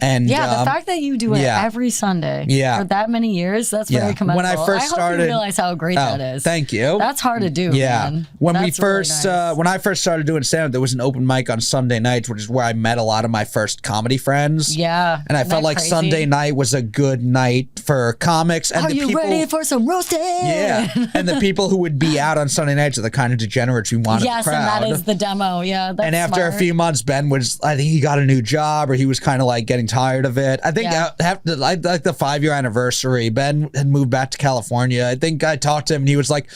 And the fact that you do it every Sunday for that many years, that's very commendable. When I first started, I hope you realize how great that is. Thank you. That's hard to do. Yeah. Man. When that's we first, really nice. when I first started doing stand-up, there was an open mic on Sunday nights, which is where I met a lot of my first comedy friends. Yeah. And I felt like crazy? Sunday night was a good night for comics. And Are you ready for some roasting? Yeah. And the people who would be out on Sunday nights are the kind of degenerates we wanted the crowd. And that is the demo. Yeah, that's and after smart. a few months, Ben I think he got a new job, or he was kind of like getting tired of it. I think after like the 5-year anniversary, Ben had moved back to California. I think I talked to him, and he was like,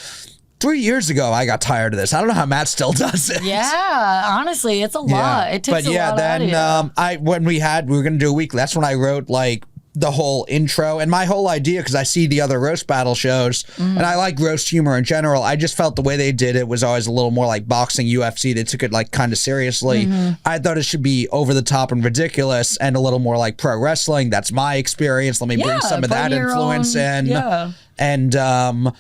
3 years ago, I got tired of this. I don't know how Matt still does it. Yeah, honestly, it's a lot. It takes a lot out of you. When we were going to do a week, that's when I wrote like the whole intro and my whole idea, because I see the other roast battle shows and I like roast humor in general. I just felt the way they did it was always a little more like boxing, UFC. They took it like kind of seriously. I thought it should be over the top and ridiculous and a little more like pro wrestling. That's my experience. Let me bring some of that influence in. And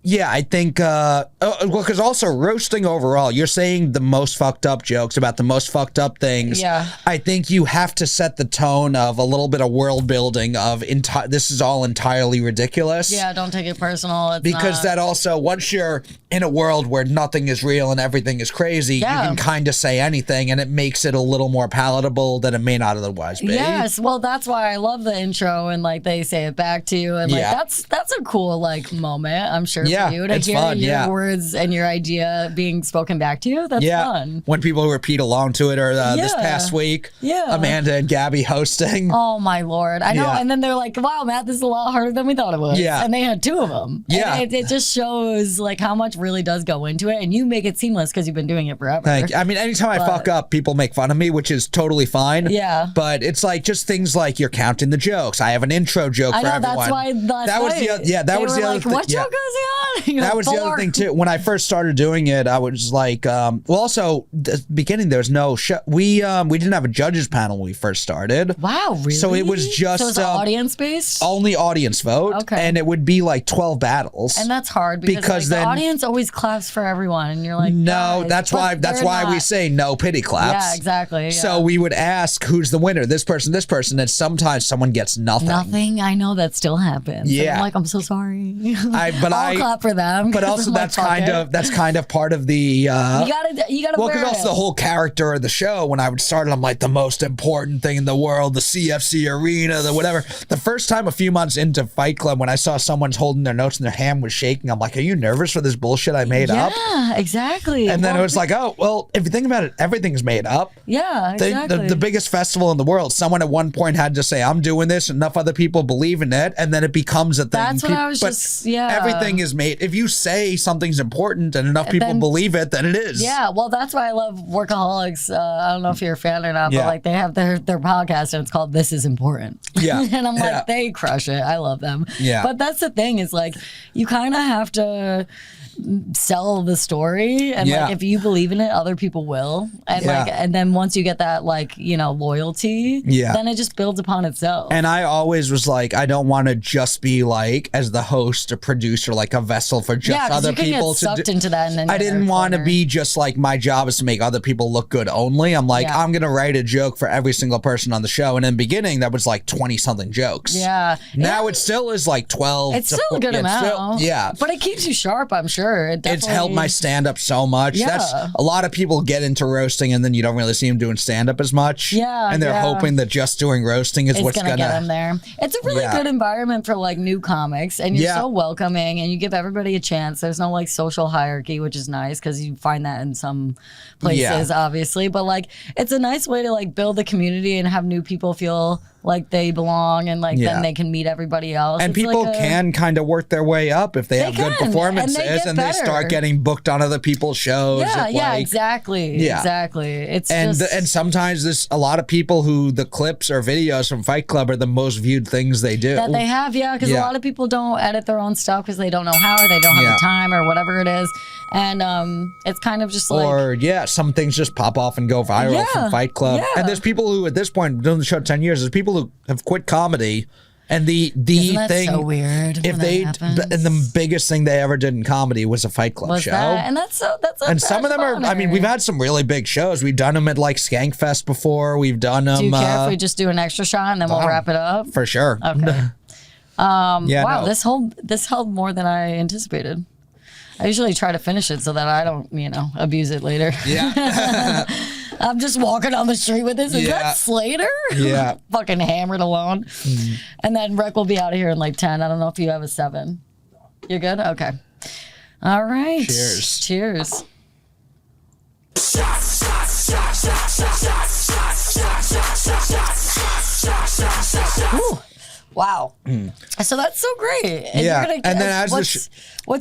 yeah, I think, because also roasting overall, you're saying the most fucked up jokes about the most fucked up things. Yeah. I think you have to set the tone of a little bit of world building of this is all entirely ridiculous. Yeah, don't take it personal. Because that also, once you're in a world where nothing is real and everything is crazy, you can kind of say anything and it makes it a little more palatable than it may not otherwise be. Yes, well, that's why I love the intro and like they say it back to you and like that's a cool like moment, I'm sure. For you to hear fun, your words and your idea being spoken back to you. That's fun. When people repeat along to it, or this past week, Amanda and Gabby hosting. Oh my Lord, I know. And then they're like, "Wow, Matt, this is a lot harder than we thought it was." Yeah, and they had 2 of them. Yeah, and it just shows like how much really does go into it, and you make it seamless because you've been doing it forever. Thank you. I mean, anytime I fuck up, people make fun of me, which is totally fine. Yeah, but it's like just things like you're counting the jokes. I have an intro joke for everyone. That's why that was the other thing. What joke is he on? That was the other thing too. When I first started doing it, I was like, well, also the beginning there was no show. We didn't have a judges panel when we first started. Wow, really? So it was just it's audience based, only audience vote. Okay, and it would be like 12 battles, and that's hard because then the audience always claps for everyone, and you're like, no, that's why we say no pity claps. Yeah, exactly. Yeah. So we would ask who's the winner, this person, and sometimes someone gets nothing. Nothing. I know that still happens. Yeah, and I'm like, I'm so sorry. I'll clap for them. But also that's kind of part of the you gotta well, because also the whole character of the show. When I would start it, I'm like, the most important thing in the world, the CFC arena, the whatever. The first time a few months into Fight Club, when I saw someone's holding their notes and their hand was shaking, I'm like, are you nervous for this bullshit I made up? Yeah, exactly. And then it was like, oh well, if you think about it, everything's made up. Yeah, exactly. The biggest festival in the world, someone at one point had to say, I'm doing this, enough other people believe in it, and then it becomes a thing. That's what I was everything is made. If you say something's important and enough people believe it, then it is. Yeah, well, that's why I love Workaholics. I don't know if you're a fan or not, but like they have their podcast and it's called This Is Important. Yeah. And I'm like, they crush it. I love them. Yeah. But that's the thing is like, you kind of have to sell the story, and like if you believe in it, other people will, and like, and then once you get that like loyalty, then it just builds upon itself. And I always was like, I don't want to just be like as the host or producer, like a vessel for just other you can people get sucked into that. And then I didn't want to be just like my job is to make other people look good only. I'm like, I'm gonna write a joke for every single person on the show, and in the beginning that was like 20 something jokes. Now it still is like 12. It's still a good amount. But it keeps you sharp, I'm sure. It's helped my stand-up so much. That's a lot of people get into roasting and then you don't really see them doing stand-up as much. And they're hoping that just doing roasting is what's gonna get them there. It's a really good environment for like new comics, and you're so welcoming, and you give everybody a chance. There's no like social hierarchy, which is nice because you find that in some places, obviously. But like, it's a nice way to like build the community and have new people feel like they belong, and like then they can meet everybody else. And people can kind of work their way up if they have good performances, and they start getting booked on other people's shows. Exactly. It's and sometimes there's a lot of people who the clips or videos from Fight Club are the most viewed things they do. That they have, because a lot of people don't edit their own stuff because they don't know how, or they don't have the time, or whatever it is. And it's kind of just like, or some things just pop off and go viral from Fight Club. And there's people who at this point doing the show 10 years, there's people who have quit comedy, and the thing so weird if they and the biggest thing they ever did in comedy was a Fight Club show. And that's and some of them are, I mean, we've had some really big shows. We've done them at like Skankfest before. We've done them. Do you care if we just do an extra shot and then we'll wrap it up? For sure. Okay. Wow, this held more than I anticipated. I usually try to finish it so that I don't, abuse it later. I'm just walking down the street with this. Is that Slater? Fucking hammered alone. And then Rec will be out of here in like 10. I don't know if you have a 7. You're good? Okay. All right. Cheers. Ooh. Wow. So that's so great. And and then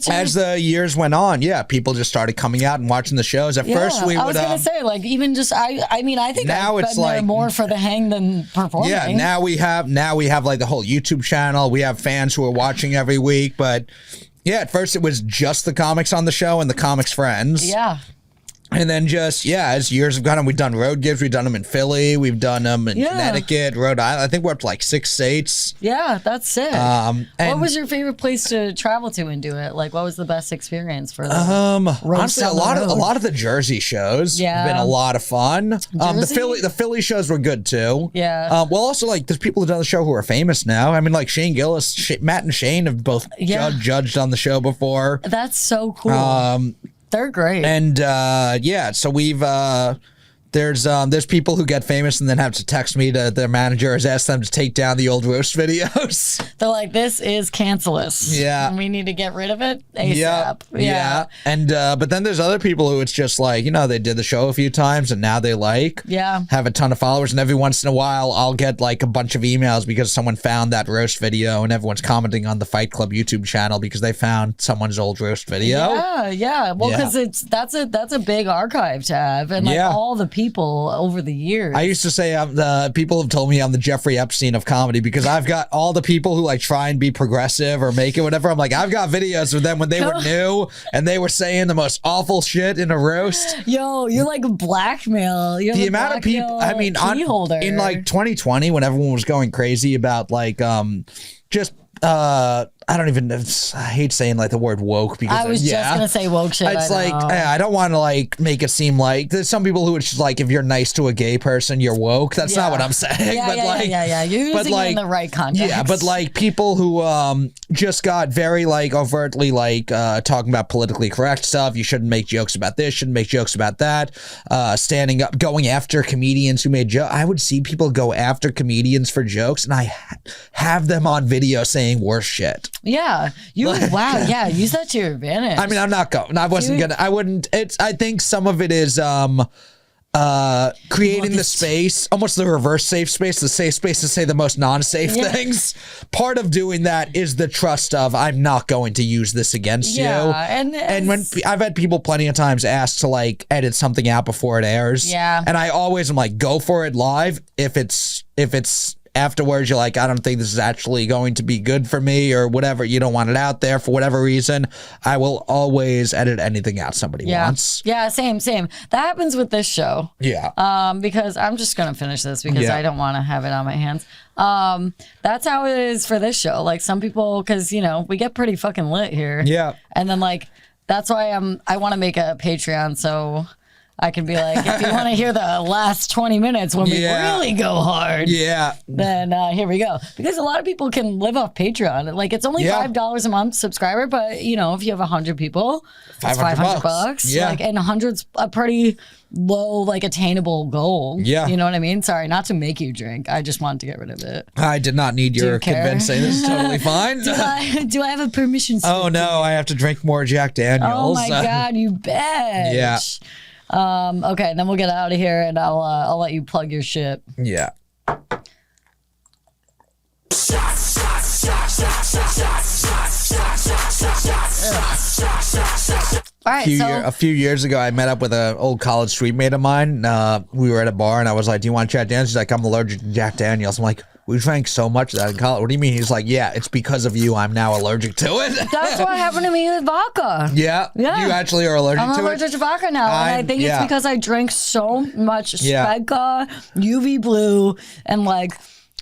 as the years went on, people just started coming out and watching the shows. At first we would, I was going to say, like, even just, I mean, I think now it's like more for the hang than performing. Yeah, now we have like the whole YouTube channel. We have fans who are watching every week, but at first it was just the comics on the show and the comics' friends. And then just, as years have gone on, we've done road gigs. We've done them in Philly. We've done them in Connecticut, Rhode Island. I think we're up to like 6 states. Yeah, that's sick. What was your favorite place to travel to and do it? Like, what was the best experience for them? Honestly, a lot of the Jersey shows have been a lot of fun. The Philly shows were good too. Well, also, like, there's people who've done the show who are famous now. I mean, like Shane Gillis, Matt and Shane have both judged on the show before. That's so cool. They're great. And so we've there's people who get famous and then have to text me to their managers, ask them to take down the old roast videos. They're like, this is cancelous. And we need to get rid of it ASAP. And but then there's other people who it's just like, they did the show a few times and now they have a ton of followers, and every once in a while I'll get like a bunch of emails because someone found that roast video and everyone's commenting on the Fight Club YouTube channel because they found someone's old roast video. Well, because that's a big archive to have, and like all the people over the years. I used to say people have told me I'm the Jeffrey Epstein of comedy because I've got all the people who like try and be progressive or make it whatever. I'm like, I've got videos of them when they were new and they were saying the most awful shit in a roast. Yo, you're like blackmail. The amount of people, I mean, in like 2020 when everyone was going crazy about like just I don't even, I hate saying like the word woke because I was just gonna say woke shit. It's like, I don't want to like make it seem like there's some people who it's just like if you're nice to a gay person you're woke. That's not what I'm saying. You're using it in the right context. But like people who just got very like overtly like talking about politically correct stuff. You shouldn't make jokes about this, shouldn't make jokes about that. Standing up, going after comedians who made jokes. I would see people go after comedians for jokes and I have them on video saying worse shit. Yeah. Use that to your advantage. I mean, I'm not going. I wouldn't. I think some of it is creating the space, almost the reverse safe space, the safe space to say the most non-safe things. Part of doing that is the trust of I'm not going to use this against you. And when I've had people plenty of times ask to like edit something out before it airs. And I always am like, go for it live if it's afterwards you're like, I don't think this is actually going to be good for me or whatever, you don't want it out there for whatever reason, I will always edit anything out somebody wants. Yeah, same. That happens with this show. Yeah. Because I'm just gonna finish this because I don't want to have it on my hands. That's how it is for this show. Like some people, because we get pretty fucking lit here. Yeah. And then like that's why I want to make a Patreon so I can be like, if you want to hear the last 20 minutes when we really go hard, then here we go. Because a lot of people can live off Patreon. Like it's only $5 a month subscriber, but if you have 100 people, it's $500. Yeah. Like, and 100's a pretty low, like attainable goal. Yeah. You know what I mean? Sorry, not to make you drink. I just wanted to get rid of it. I did not need your convincing. This is totally fine. Do I have a permission slip? Oh no, I have to drink more Jack Daniels. Oh my God, you bet. Yeah. Okay, then we'll get out of here and I'll let you plug your shit. Yeah. All right, a few years ago, I met up with an old college suite mate of mine. We were at a bar, and I was like, "Do you want Jack Daniels?" She's like, "I'm allergic to Jack Daniels." I'm like, "We drank so much of that in college. What do you mean?" He's like, "Yeah, it's because of you. I'm now allergic to it." That's what happened to me with vodka. Yeah. You actually are allergic to it? I'm allergic to vodka now, and I think it's because I drank so much Svedka, UV Blue, and like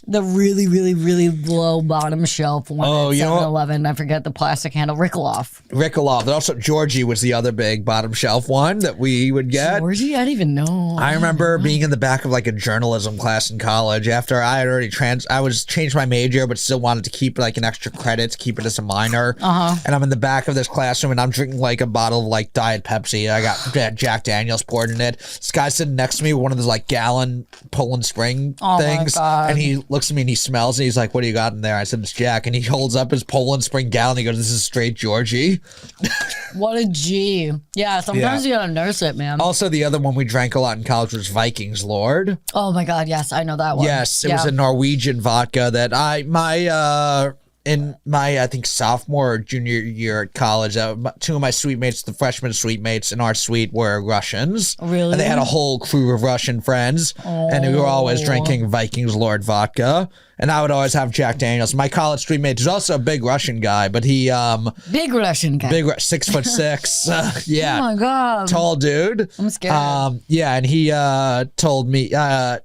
the really, really, really low bottom shelf one at 7-Eleven. I forget the plastic handle. Rickoloff. Also, Georgie was the other big bottom shelf one that we would get. Georgie? I didn't even know. I remember being in the back of like a journalism class in college after I had already changed my major, but still wanted to keep like an extra credit to keep it as a minor. And I'm in the back of this classroom and I'm drinking like a bottle of like Diet Pepsi. I got Jack Daniels poured in it. This guy sitting next to me with one of those like gallon Poland Spring things. My God. And he looks at me and he smells and he's like, "What do you got in there?" I said, "It's Jack." And he holds up his Poland Spring gallon. He goes, "This is straight Georgie." What a G. Yeah, sometimes you gotta nurse it, man. Also, the other one we drank a lot in college was Vikings Lord. Oh my God, yes, I know that one. Yes, it was a Norwegian vodka that in my I think sophomore or junior year at college, two of my suite mates, the freshman suite mates in our suite, were Russians. Really? And they had a whole crew of Russian friends, and we were always drinking Vikings Lord vodka. And I would always have Jack Daniels. My college suite mate is also a big Russian guy, but he big Russian guy, 6'6". Yeah. Oh my God. Tall dude. I'm scared. Yeah, and he told me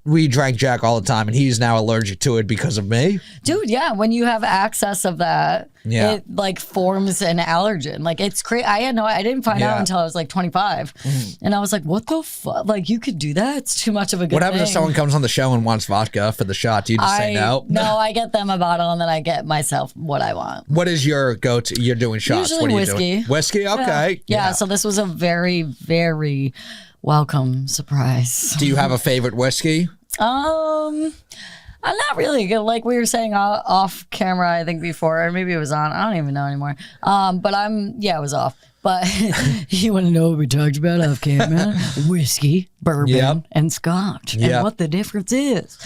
we drank Jack all the time, and he's now allergic to it because of me. Dude, yeah, when you have access of that, it like forms an allergen. Like it's crazy. I didn't find out until I was like 25, and I was like, "What the fuck? Like you could do that? It's too much of a good What happens thing." if someone comes on the show and wants vodka for the shot? Do you just say no? No, I get them a bottle and then I get myself what I want. What is your go-to? You're doing shots. Usually what are whiskey. you doing? Whiskey? Okay. Yeah, so this was a very, very welcome surprise. Do you have a favorite whiskey? I'm not really. Like we were saying off camera, I think before, or maybe it was on. I don't even know anymore. But it was off. But you want to know what we talked about off camera? Whiskey, bourbon, and scotch, and what the difference is.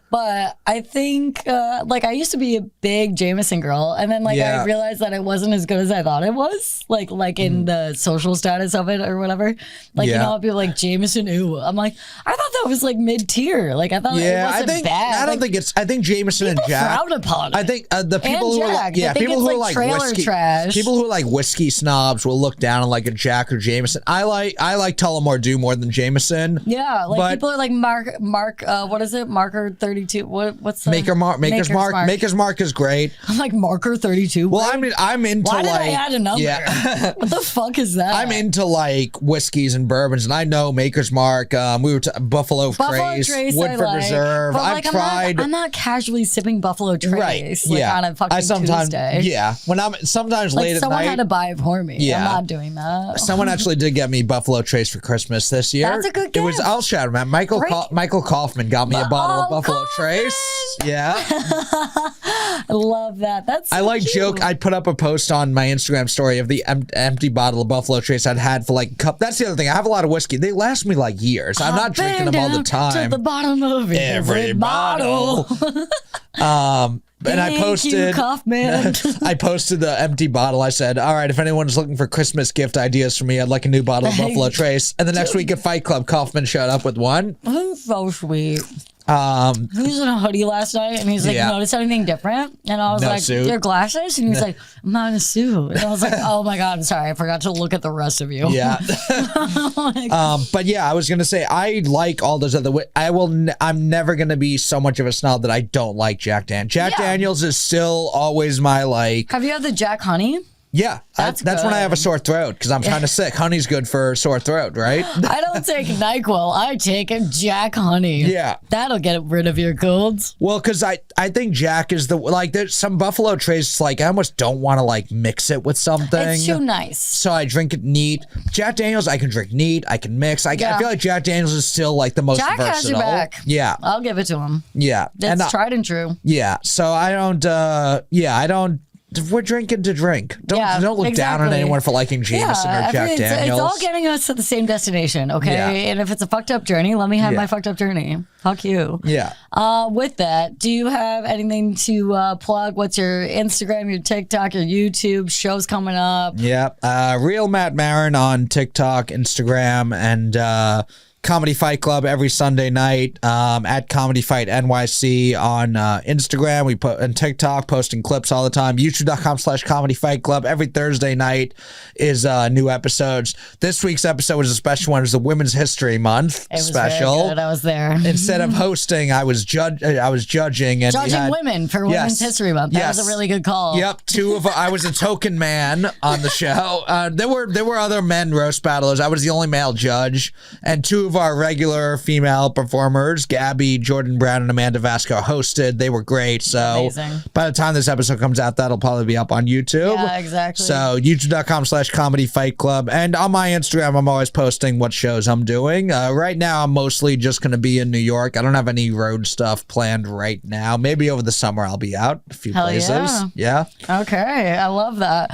But I think, like, I used to be a big Jameson girl, and then, like, I realized that it wasn't as good as I thought it was, like in the social status of it or whatever. Like, I'll be like, Jameson, ew. I'm like, I thought that was, like, mid-tier. Like, I thought it wasn't bad. I don't think it's, I think Jameson and Jack. Frown upon it. I think the people who are, people who are like whiskey, trash. People who are like whiskey snobs will look down on like a Jack or Jameson. I like Tullamore Dew more than Jameson. Yeah, like people are like Mark, what is it? Marker 32. What's the Maker's Mark is great. I'm like Marker 32. Well, I'm into Why like. Why did I add a number? Yeah. What the fuck is that? I'm into like whiskeys and bourbons, and I know Maker's Mark. We were Buffalo Trace, Woodford Reserve. But, I've tried. I'm not casually sipping Buffalo Trace on a fucking Tuesday. Yeah, when I'm sometimes late at night. Someone had to buy it for me. Yeah. I'm not doing that. Someone actually did get me Buffalo Trace for Christmas this year. That's a good gift. It was, I'll shout him out. Michael Kaufman got me a bottle of Buffalo Trace. Yeah. I love that. That's so joke. I put up a post on my Instagram story of the empty bottle of Buffalo Trace I'd had for like a cup. That's the other thing. I have a lot of whiskey. They last me like years. I'm not drinking them all the time. To the bottom of every bottle. And I posted, I posted the empty bottle. I said, all right, if anyone's looking for Christmas gift ideas for me, I'd like a new bottle of Buffalo Trace. And the next week at Fight Club, Kaufman showed up with one. That's so sweet. He was in a hoodie last night, and he's like, notice anything different? And I was like, suit. your glasses? And he's like, I'm not in a suit. And I was like, oh my God, I'm sorry. I forgot to look at the rest of you. Yeah. But yeah, I was going to say, I like all those other, I'm never going to be so much of a snob that I don't like Jack Daniels. Jack Daniels is still always my like. Have you had the Jack Honey? Yeah, that's when I have a sore throat because I'm kind of sick. Honey's good for sore throat, right? I don't take NyQuil. I take Jack Honey. Yeah. That'll get rid of your colds. Well, because I think Jack is there's some Buffalo Trace, like, I almost don't want to, like, mix it with something. It's too nice. So I drink it neat. Jack Daniels, I can drink neat. I can mix. I feel like Jack Daniels is still, like, the most Jack versatile. has your back. Yeah. I'll give it to him. Yeah. It's tried and true. Yeah. So I don't, we're drinking to drink. Don't look down on anyone for liking Jameson or Jack Daniels. It's all getting us to the same destination, okay? Yeah. And if it's a fucked up journey, let me have my fucked up journey. Fuck you. Yeah. With that, do you have anything to plug? What's your Instagram, your TikTok, your YouTube, shows coming up? Yeah. Real Matt Maran on TikTok, Instagram, and Comedy Fight Club every Sunday night at Comedy Fight NYC on Instagram. We put and TikTok, posting clips all the time. YouTube.com/Comedy Fight Club. Every Thursday night is new episodes. This week's episode was a special one. It was the Women's History Month special. Very good. I was there. Instead of hosting, I was judging and judging women for Women's History Month. That was a really good call. Yep, I was a token man on the show. There were other men roast battlers. I was the only male judge, and two of our regular female performers, Gabby, Jordan Brown, and Amanda Vasco, hosted. They were great. So amazing. By the time this episode comes out, that'll probably be up on YouTube. Yeah, exactly. So youtube.com/Comedy Fight Club. And on my Instagram, I'm always posting what shows I'm doing. Right now, I'm mostly just going to be in New York. I don't have any road stuff planned right now. Maybe over the summer, I'll be out a few places. Yeah. Okay. I love that.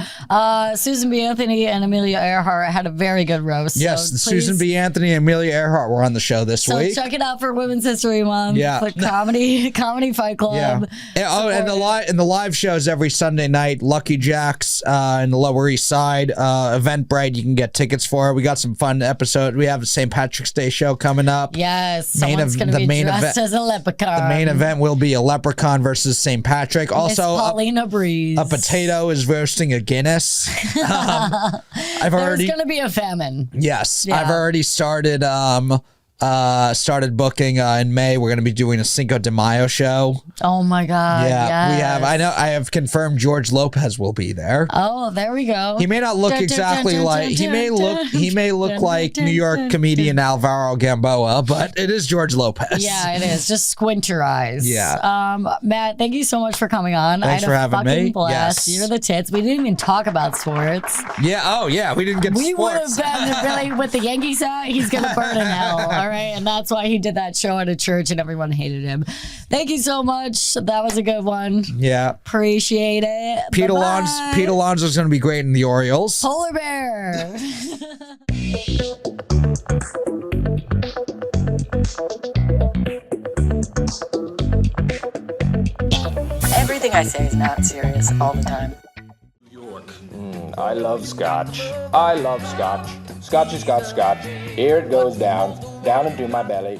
Susan B. Anthony and Amelia Earhart had a very good roast. Yes, so Susan B. Anthony and Amelia Earhart were on the show this week. So check it out for Women's History Month. Yeah. Click Comedy Fight Club. Yeah. And the live shows every Sunday night. Lucky Jack's in the Lower East Side. Eventbrite, you can get tickets for it. We got some fun episodes. We have the St. Patrick's Day show coming up. Yes. Someone's going to be dressed as a leprechaun. The main event will be a leprechaun versus St. Patrick. Also, Paulina Breeze. A potato is roasting a Guinness. There's going to be a famine. Yes. Yeah. I've already started booking in May. We're going to be doing a Cinco de Mayo show. Oh my God. Yeah, yes. We have. I have confirmed George Lopez will be there. Oh, there we go. He may not look exactly like he may look like New York comedian Alvaro Gamboa, but it is George Lopez. Yeah, it is. Just squint your eyes. Yeah. Matt, thank you so much for coming on. Thanks for having me. Blast. Yes. You're the tits. We didn't even talk about sports. Yeah. Oh yeah, we didn't get. We would sports. have been really with the Yankees out. He's gonna burn in hell. All right. And that's why he did that show at a church and everyone hated him. Thank you so much. That was a good one. Yeah. Appreciate it. Pete Alonso's going to be great in the Orioles. Polar bear. Everything I say is not serious all the time. I love scotch. I love scotch. Scotchy, scotch, scotch. Here it goes down into my belly.